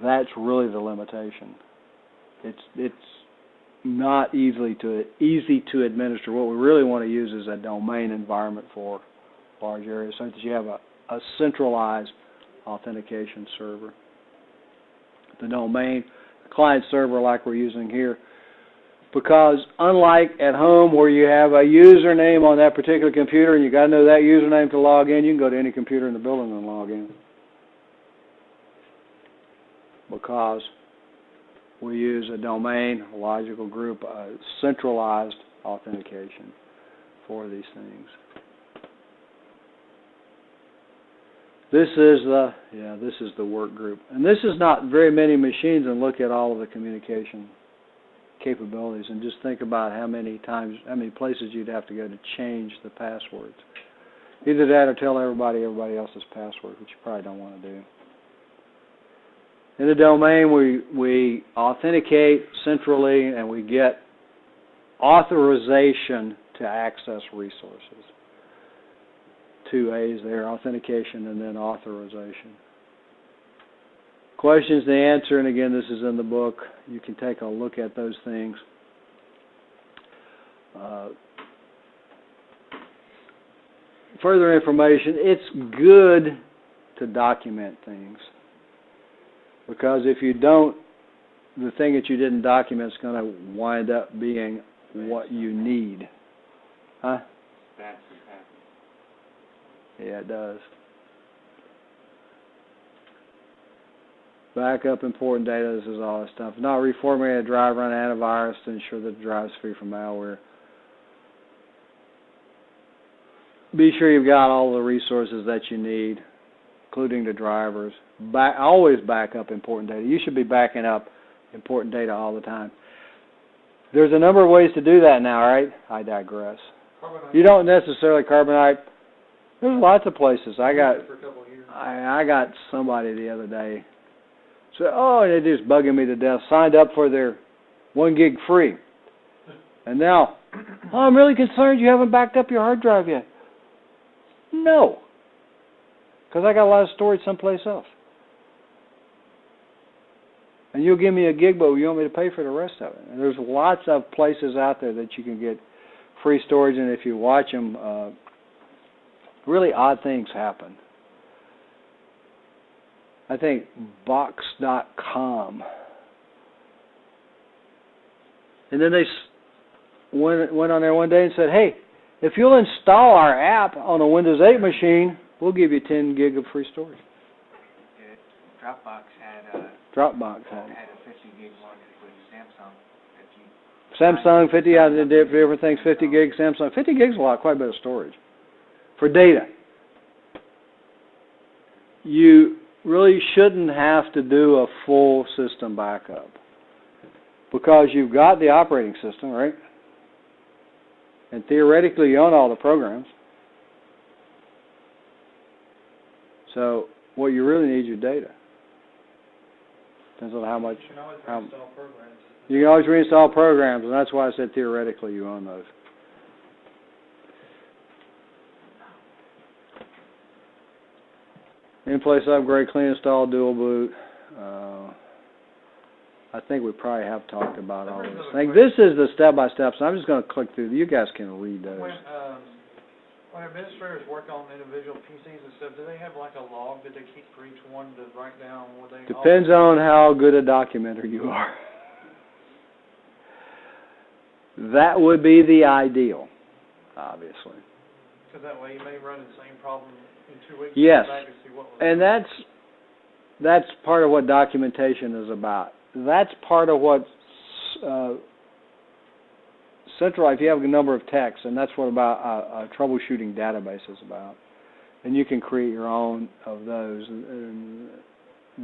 That's really the limitation. It's not easy to administer. What we really want to use is a domain environment for large areas, so that you have a centralized authentication server. The domain, client server like we're using here, because unlike at home where you have a username on that particular computer and you got to know that username to log in, you can go to any computer in the building and log in. Because we use a domain, a logical group, a centralized authentication for these things. This is the work group. And this is not very many machines, and look at all of the communication capabilities and just think about how many places you'd have to go to change the passwords. Either that or tell everybody else's password, which you probably don't want to do. In the domain, we authenticate centrally and we get authorization to access resources. 2 A's there, authentication and then authorization. Questions to answer, and again, this is in the book. You can take a look at those things. Further information, it's good to document things. Because if you don't, the thing that you didn't document is going to wind up being what you need. Huh? Yeah, it does. Backup important data, this is all this stuff. Not reformatting a drive, run antivirus to ensure that the drive is free from malware. Be sure you've got all the resources that you need, including the drivers. Always back up important data. You should be backing up important data all the time. There's a number of ways to do that now, right? I digress. Carbonite. You don't necessarily carbonite. There's lots of places. I got somebody the other day. So, they're just bugging me to death. Signed up for their 1 gig free. And now, I'm really concerned you haven't backed up your hard drive yet. No. Because I got a lot of storage someplace else. And you'll give me a gig, but you want me to pay for the rest of it. And there's lots of places out there that you can get free storage, and if you watch them, really odd things happen. I think Box.com. And then they went on there one day and said, hey, if you'll install our app on a Windows 8 machine, we'll give you 10 gig of free storage. Dropbox had a 50 gig one with Samsung. Samsung, 50 out of different things, 50 gig, Samsung. 50 gigs is quite a bit of storage for data. You really shouldn't have to do a full system backup because you've got the operating system, right? And theoretically, you own all the programs. So what you really need is your data. Depends on how much. You can always reinstall programs. You can always reinstall programs, and that's why I said theoretically you own those. In-place upgrade, clean install, dual boot. I think we probably have talked about all those things. This is the step-by-step, so I'm just going to click through. You guys can read those. When administrators work on individual PCs and stuff, do they have like a log that they keep for each one to write down what they... Depends on how good a documenter you are. That would be the ideal, obviously. Because that way you may run the same problem in 2 weeks. Yes, Back and see what was and that's part of what documentation is about. That's part of what central, if you have a number of texts, and that's what about a troubleshooting database is about. And you can create your own of those, and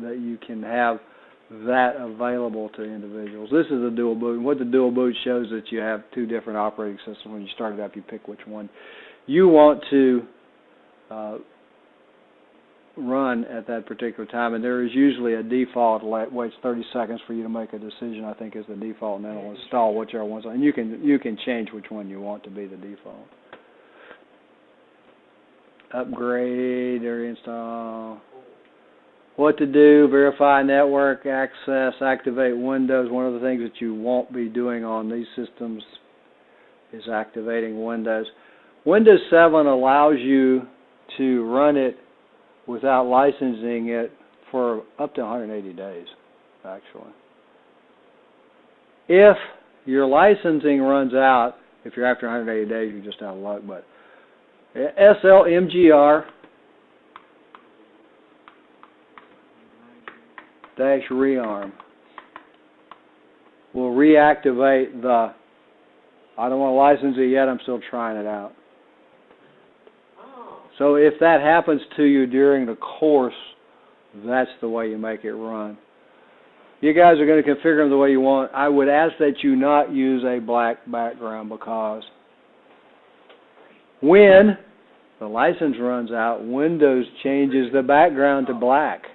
that you can have that available to individuals. This is a dual boot, and what the dual boot shows is that you have two different operating systems. When you start it up, you pick which one you want to run at that particular time, and there is usually a default. Waits 30 seconds for you to make a decision, I think, is the default, and then it'll install whichever one's on. And you can change which one you want to be the default. Upgrade or install. What to do, verify network access, activate Windows. One of the things that you won't be doing on these systems is activating Windows. Windows 7 allows you to run it without licensing it for up to 180 days, actually. If your licensing runs out, if you're after 180 days, you're just out of luck, but SLMGR -rearm will reactivate the, I don't want to license it yet, I'm still trying it out. So if that happens to you during the course, that's the way you make it run. You guys are going to configure them the way you want. I would ask that you not use a black background, because when the license runs out, Windows changes the background to black.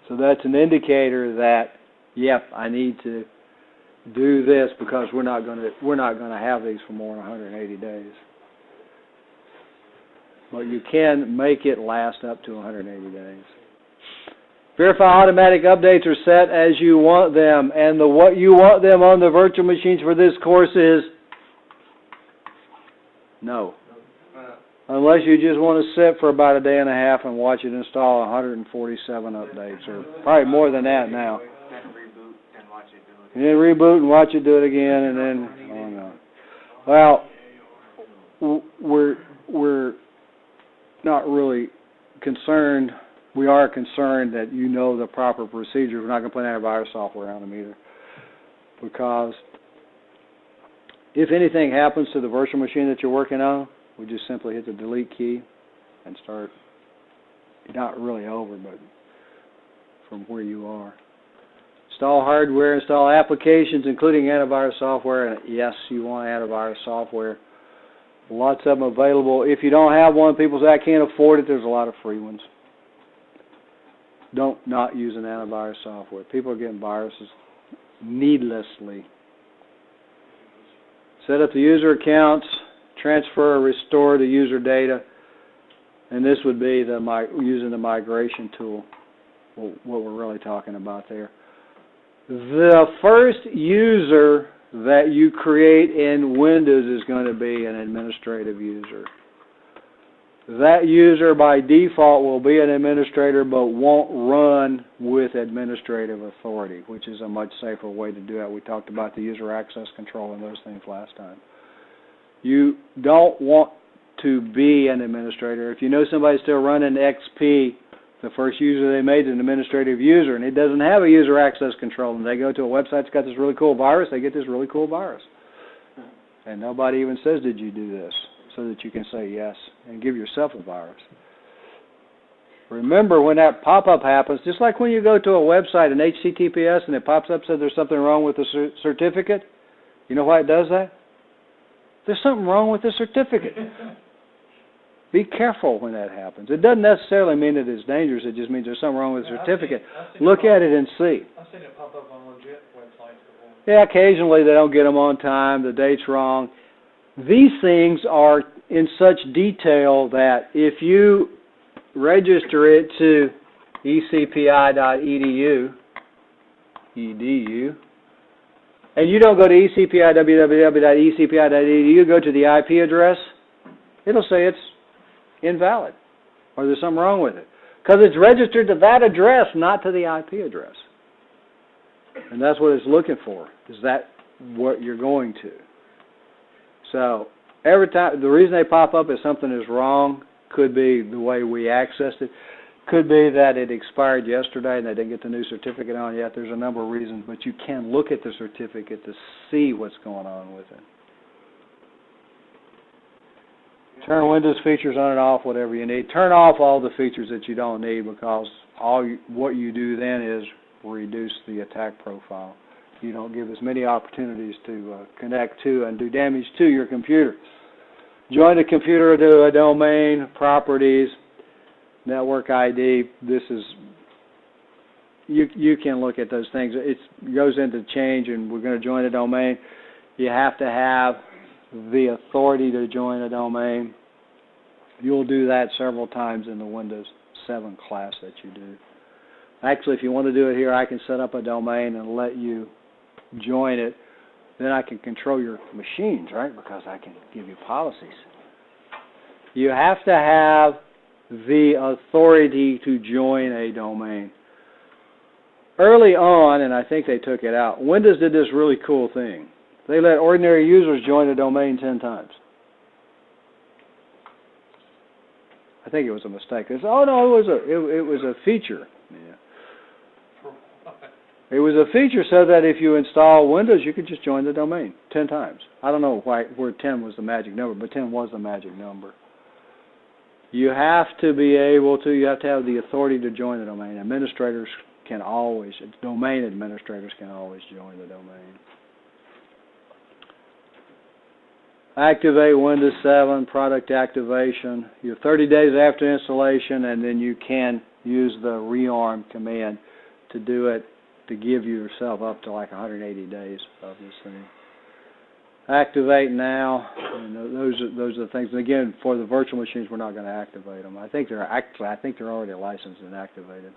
So that's an indicator that, yep, I need to do this, because we're not going to have these for more than 180 days. But you can make it last up to 180 days. Verify automatic updates are set as you want them, and what you want them on the virtual machines for this course is no. Unless you just want to sit for about a day and a half and watch it install 147 updates, or probably more than that now. Then reboot and watch it do it. And then reboot and watch it do it again, and then, oh no. Well, we're not really concerned. We are concerned that you know the proper procedures. We're not going to put antivirus software on them either, because if anything happens to the virtual machine that you're working on, we just simply hit the delete key and start, not really over, but from where you are. Install hardware, install applications, including antivirus software, and yes, you want antivirus software. Lots of them available. If you don't have one, people say, I can't afford it, there's a lot of free ones. Don't not use an antivirus software. People are getting viruses needlessly. Set up the user accounts, transfer or restore the user data, and this would be using the migration tool, what we're really talking about there. The first user that you create in Windows is going to be an administrative user. That user by default will be an administrator, but won't run with administrative authority, which is a much safer way to do that. We talked about the user access control and those things last time. You don't want to be an administrator. If you know somebody's still running XP, the first user they made is an administrative user, and it doesn't have a user access control, and they go to a website that's got this really cool virus, they get this really cool virus. And nobody even says, did you do this? So that you can say yes and give yourself a virus. Remember, when that pop-up happens, just like when you go to a website, an HTTPS, and it pops up and says there's something wrong with the certificate, you know why it does that? There's something wrong with the certificate. Be careful when that happens. It doesn't necessarily mean that it's dangerous. It just means there's something wrong with the certificate. Look at it and see. I've seen it pop up on legit websites before. Yeah, occasionally they don't get them on time. The date's wrong. These things are in such detail that if you register it to ecpi.edu, and you don't go to www.ecpi.edu, you go to the IP address, it'll say it's invalid, or there's something wrong with it, because it's registered to that address, not to the IP address. And that's what it's looking for, is that what you're going to. So every time, the reason they pop up is something is wrong. Could be the way we accessed it. Could be that it expired yesterday and they didn't get the new certificate on yet. There's a number of reasons, but you can look at the certificate to see what's going on with it. Turn Windows features on and off, whatever you need. Turn off all the features that you don't need, because what you do then is reduce the attack profile. You don't give as many opportunities to connect to and do damage to your computer. Join the computer to a domain, properties, network ID. This is, you can look at those things. It goes into change, and we're going to join a domain. You have to have the authority to join a domain. You'll do that several times in the Windows 7 class that you do. Actually, if you want to do it here, I can set up a domain and let you join it. Then I can control your machines, right? Because I can give you policies. You have to have the authority to join a domain. Early on, and I think they took it out, Windows did this really cool thing. They let ordinary users join a domain 10 times. I think it was a mistake. They said, oh no, it was a feature. Yeah. It was a feature so that if you install Windows, you could just join the domain 10 times. I don't know where 10 was the magic number, but 10 was the magic number. You have to be able to, you have to have the authority to join the domain. Administrators can always, domain administrators can always join the domain. Activate Windows 7, product activation. You have 30 days after installation, and then you can use the rearm command to do it, to give yourself up to like 180 days of this thing. Activate now. And those are the things. And again, for the virtual machines, we're not going to activate them. I think they're already licensed and activated.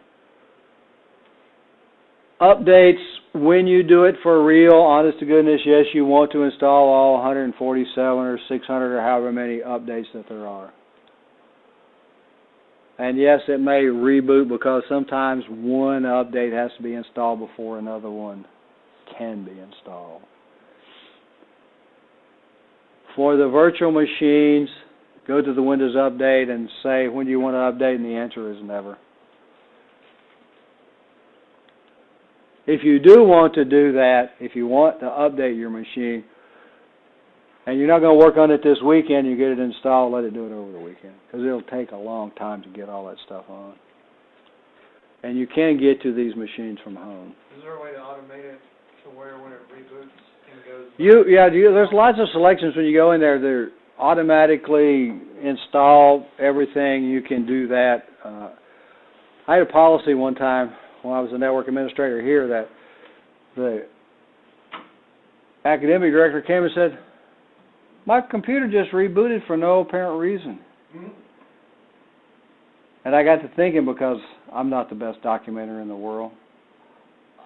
Updates, when you do it for real, honest to goodness, yes, you want to install all 147 or 600 or however many updates that there are. And yes, it may reboot because sometimes one update has to be installed before another one can be installed. For the virtual machines, go to the Windows Update and say, when do you want to update? And the answer is never. If you do want to do that, if you want to update your machine, and you're not going to work on it this weekend, you get it installed, let it do it over the weekend, because it'll take a long time to get all that stuff on. And you can get to these machines from home. Is there a way to automate it to where when it reboots and goes... There's lots of selections when you go in there. They're automatically install everything. You can do that. I had a policy one time when I was a network administrator here that the academic director came and said, my computer just rebooted for no apparent reason. Mm-hmm. And I got to thinking, because I'm not the best documenter in the world.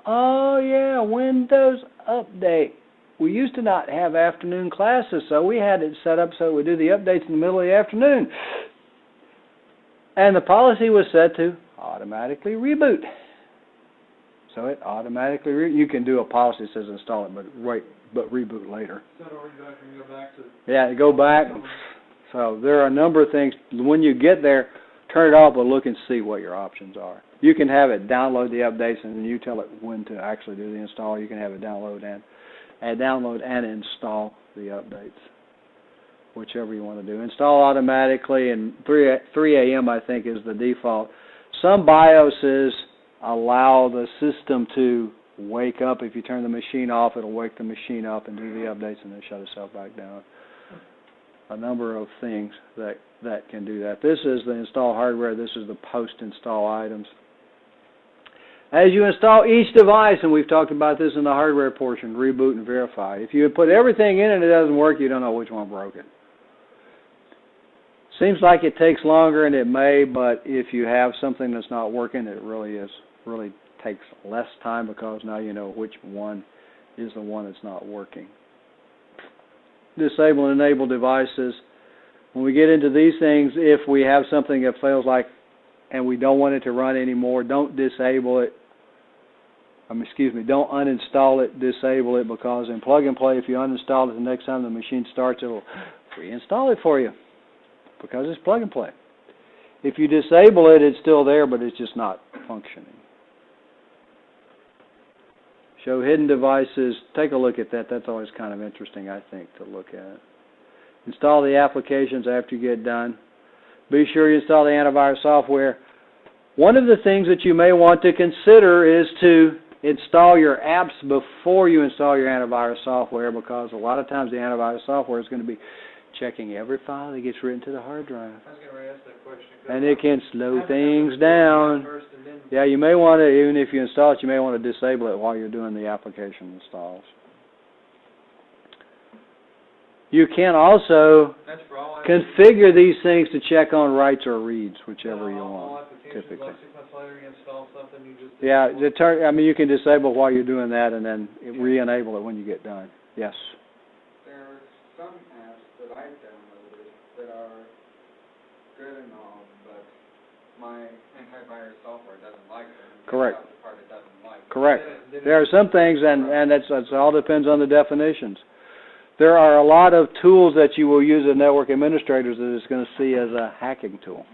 Oh yeah, Windows Update. We used to not have afternoon classes, so we had it set up so we do the updates in the middle of the afternoon. And the policy was set to automatically reboot. So it automatically, you can do a policy that says install it, but reboot later. So you go back to... Yeah, go back. So there are a number of things. When you get there, turn it off, but look and see what your options are. You can have it download the updates, and then you tell it when to actually do the install. You can have it download and install the updates, whichever you want to do. Install automatically, and 3 a.m. I think is the default. Some BIOSes allow the system to wake up. If you turn the machine off, it'll wake the machine up and do the updates and then shut itself back down. A number of things that can do that. This is the install hardware. This is the post-install items. As you install each device, and we've talked about this in the hardware portion, reboot and verify. If you put everything in and it doesn't work, you don't know which one broke it. Seems like it takes longer, and it may, but if you have something that's not working, it really takes less time, because now you know which one is the one that's not working. Disable and enable devices. When we get into these things, if we have something that fails and we don't want it to run anymore, don't disable it. Don't uninstall it, disable it, because in plug and play, if you uninstall it the next time the machine starts, it'll reinstall it for you, because it's plug and play. If you disable it, it's still there, but it's just not functioning. Show hidden devices. Take a look at that. That's always kind of interesting, I think, to look at. Install the applications after you get done. Be sure you install the antivirus software. One of the things that you may want to consider is to install your apps before you install your antivirus software, because a lot of times the antivirus software is going to be checking every file that gets written to the hard drive. I was going to ask that question. And it can slow things down. Yeah, you may want to, even if you install it, you may want to disable it while you're doing the application installs. You can also configure these things to check on writes or reads, whichever you want, typically. Like 6 months later you install something, you just... Yeah, I mean, you can disable while you're doing that and then re-enable it when you get done. Yes? There are some apps that I've downloaded that are good and all, but my antivirus software doesn't like them. Correct. That's the part it doesn't like. Correct. There are some things, and that's all depends on the definitions. There are a lot of tools that you will use as network administrators that is going to see as a hacking tool.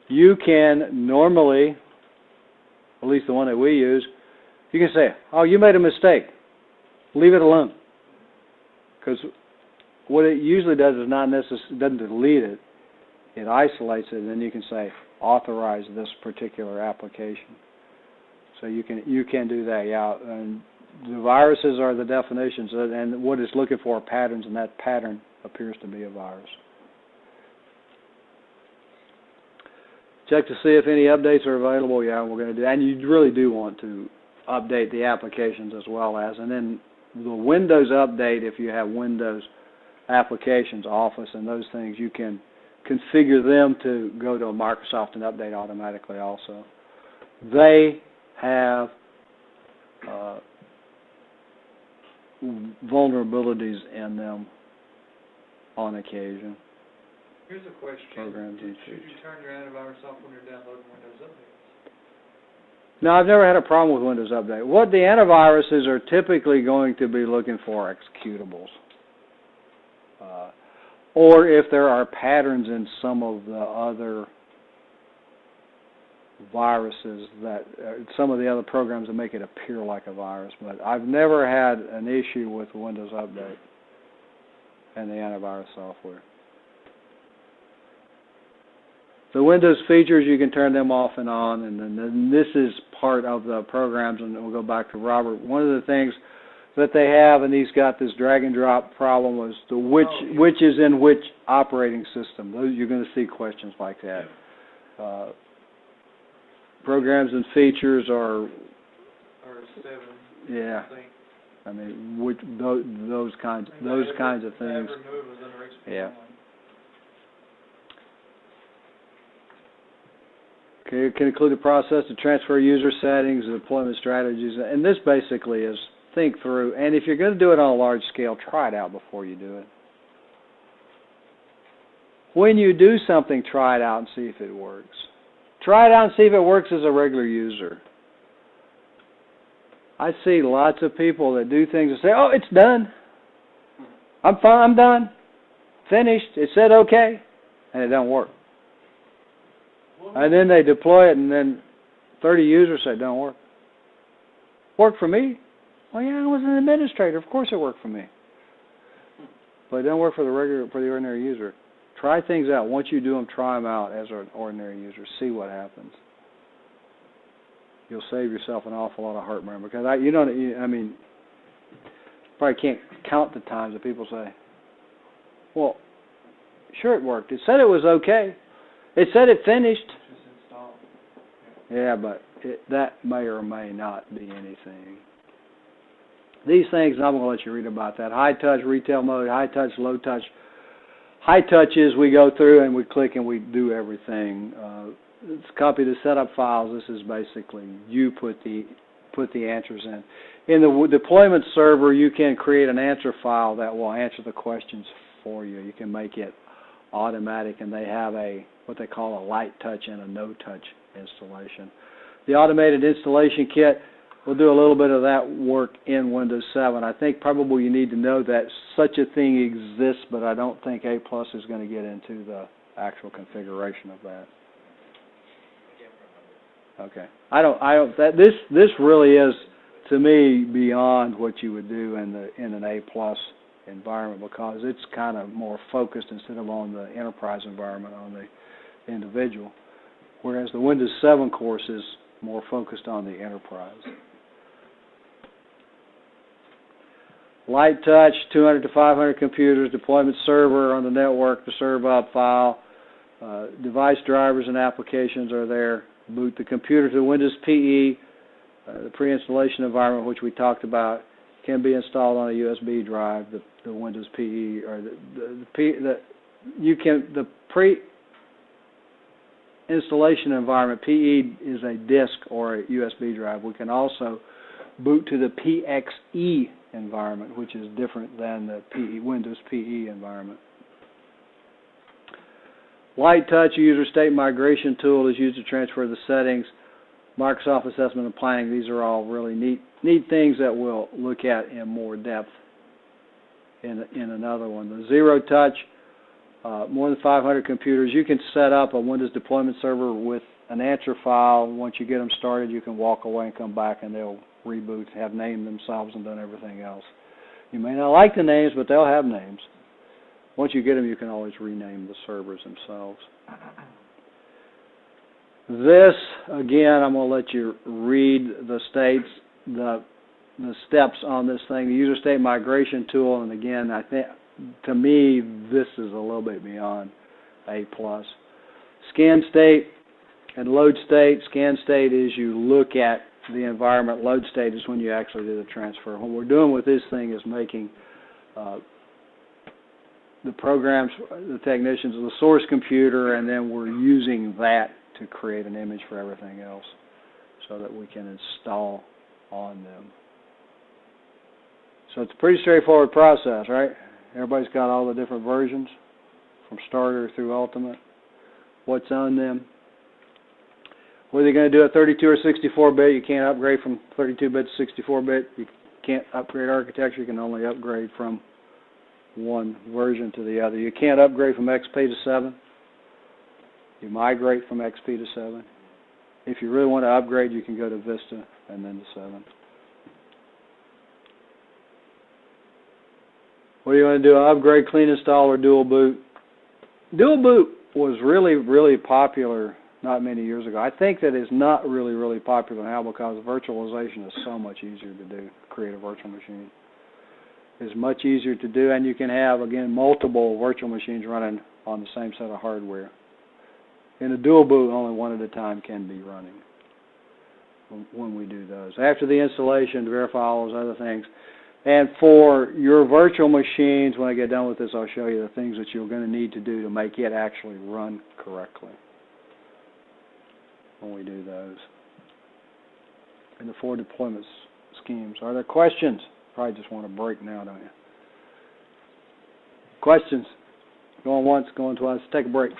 You can normally, at least the one that we use, you can say, oh, you made a mistake. Leave it alone. Because what it usually does is doesn't delete it. It isolates it, and then you can say, authorize this particular application. So you can do that, yeah. And the viruses are the definitions, and what it's looking for are patterns, and that pattern appears to be a virus. Check to see if any updates are available. Yeah, we're going to do that. And you really do want to update the applications as well as. And then the Windows update, if you have Windows applications, Office, and those things, you can configure them to go to Microsoft and update automatically also. They have vulnerabilities in them on occasion. Here's a question. Programs and Should you turn your antivirus off when you're downloading Windows updates? No, I've never had a problem with Windows Update. What the antiviruses are typically going to be looking for executables. Or if there are patterns in some of the other viruses, that some of the other programs that make it appear like a virus. But I've never had an issue with Windows Update and the antivirus software. The Windows features, you can turn them off and on, and then this is part of the programs, and we'll go back to Robert. One of the things that they have, and he's got this drag and drop problem, was the which is in which operating system. Those, you're going to see questions like that. Programs and features are 7. Yeah. I mean, those kinds of things. Yeah. Okay, it can include the process to transfer user settings, deployment strategies, and this basically is think through. And if you're going to do it on a large scale, try it out before you do it. When you do something, try it out and see if it works. Try it out and see if it works as a regular user. I see lots of people that do things and say, oh, it's done. I'm fine, I'm done. Finished. It said okay. And it doesn't work. And then they deploy it, and then 30 users say, don't work. Worked for me? Well, yeah, I was an administrator. Of course it worked for me. But it doesn't work for the ordinary user. Try things out. Once you do them, try them out as an ordinary user. See what happens. You'll save yourself an awful lot of heartburn, because probably can't count the times that people say, well, sure it worked. It said it was okay. It said it finished. Yeah, but that may or may not be anything. These things, I'm going to let you read about that. High touch, retail mode, high touch, low touch. High touch is we go through and we click and we do everything. It's copy the setup files. This is basically you put the answers in. In the deployment server, you can create an answer file that will answer the questions for you. You can make it automatic, and they have what they call a light touch and a no touch installation. The automated installation kit will do a little bit of that work in Windows 7. I think probably you need to know that such a thing exists, but I don't think A+ is going to get into the actual configuration of that. Okay. This really is, to me, beyond what you would do in an A+ environment, because it's kind of more focused instead of on the enterprise environment, on the individual. whereas the Windows 7 course is more focused on the enterprise. Light touch, 200 to 500 computers, deployment server on the network to serve up file, device drivers and applications are there. Boot the computer to Windows PE, the pre-installation environment, which we talked about, can be installed on a USB drive. The Windows PE or the pre-installation environment, PE is a disk or a USB drive. We can also boot to the PXE environment, which is different than the Windows PE environment. Light touch user state migration tool is used to transfer the settings. Microsoft Assessment and Planning, these are all really neat things that we'll look at in more depth in another one. The zero touch, more than 500 computers. You can set up a Windows deployment server with an answer file. Once you get them started, you can walk away and come back and they'll reboot, have named themselves and done everything else. You may not like the names, but they'll have names. Once you get them, you can always rename the servers themselves. This, again, I'm going to let you read the steps on this thing. The user state migration tool, and again, I think, to me, this is a little bit beyond A+. Scan state and load state. Scan state is you look at the environment. Load state is when you actually do the transfer. What we're doing with this thing is making the programs, the technicians, the source computer, and then we're using that to create an image for everything else so that we can install on them. So it's a pretty straightforward process, right? Everybody's got all the different versions from starter through ultimate. What's on them? Whether you're going to do a 32 or 64-bit, you can't upgrade from 32-bit to 64-bit. You can't upgrade architecture. You can only upgrade from one version to the other. You can't upgrade from XP to 7. You migrate from XP to 7. If you really want to upgrade, you can go to Vista and then to 7. What do you want to do? Upgrade, clean install, or dual boot? Dual boot was really popular not many years ago. I think that it's not really popular now because virtualization is so much easier to do, create a virtual machine. It's much easier to do, and you can have, again, multiple virtual machines running on the same set of hardware. In a dual boot, only one at a time can be running when we do those. After the installation, to verify all those other things. And for your virtual machines, when I get done with this, I'll show you the things that you're going to need to do to make it actually run correctly when we do those. And the 4 deployment schemes. Are there questions? Probably just want a break now, don't you? Questions? Going once, going twice. Take a break.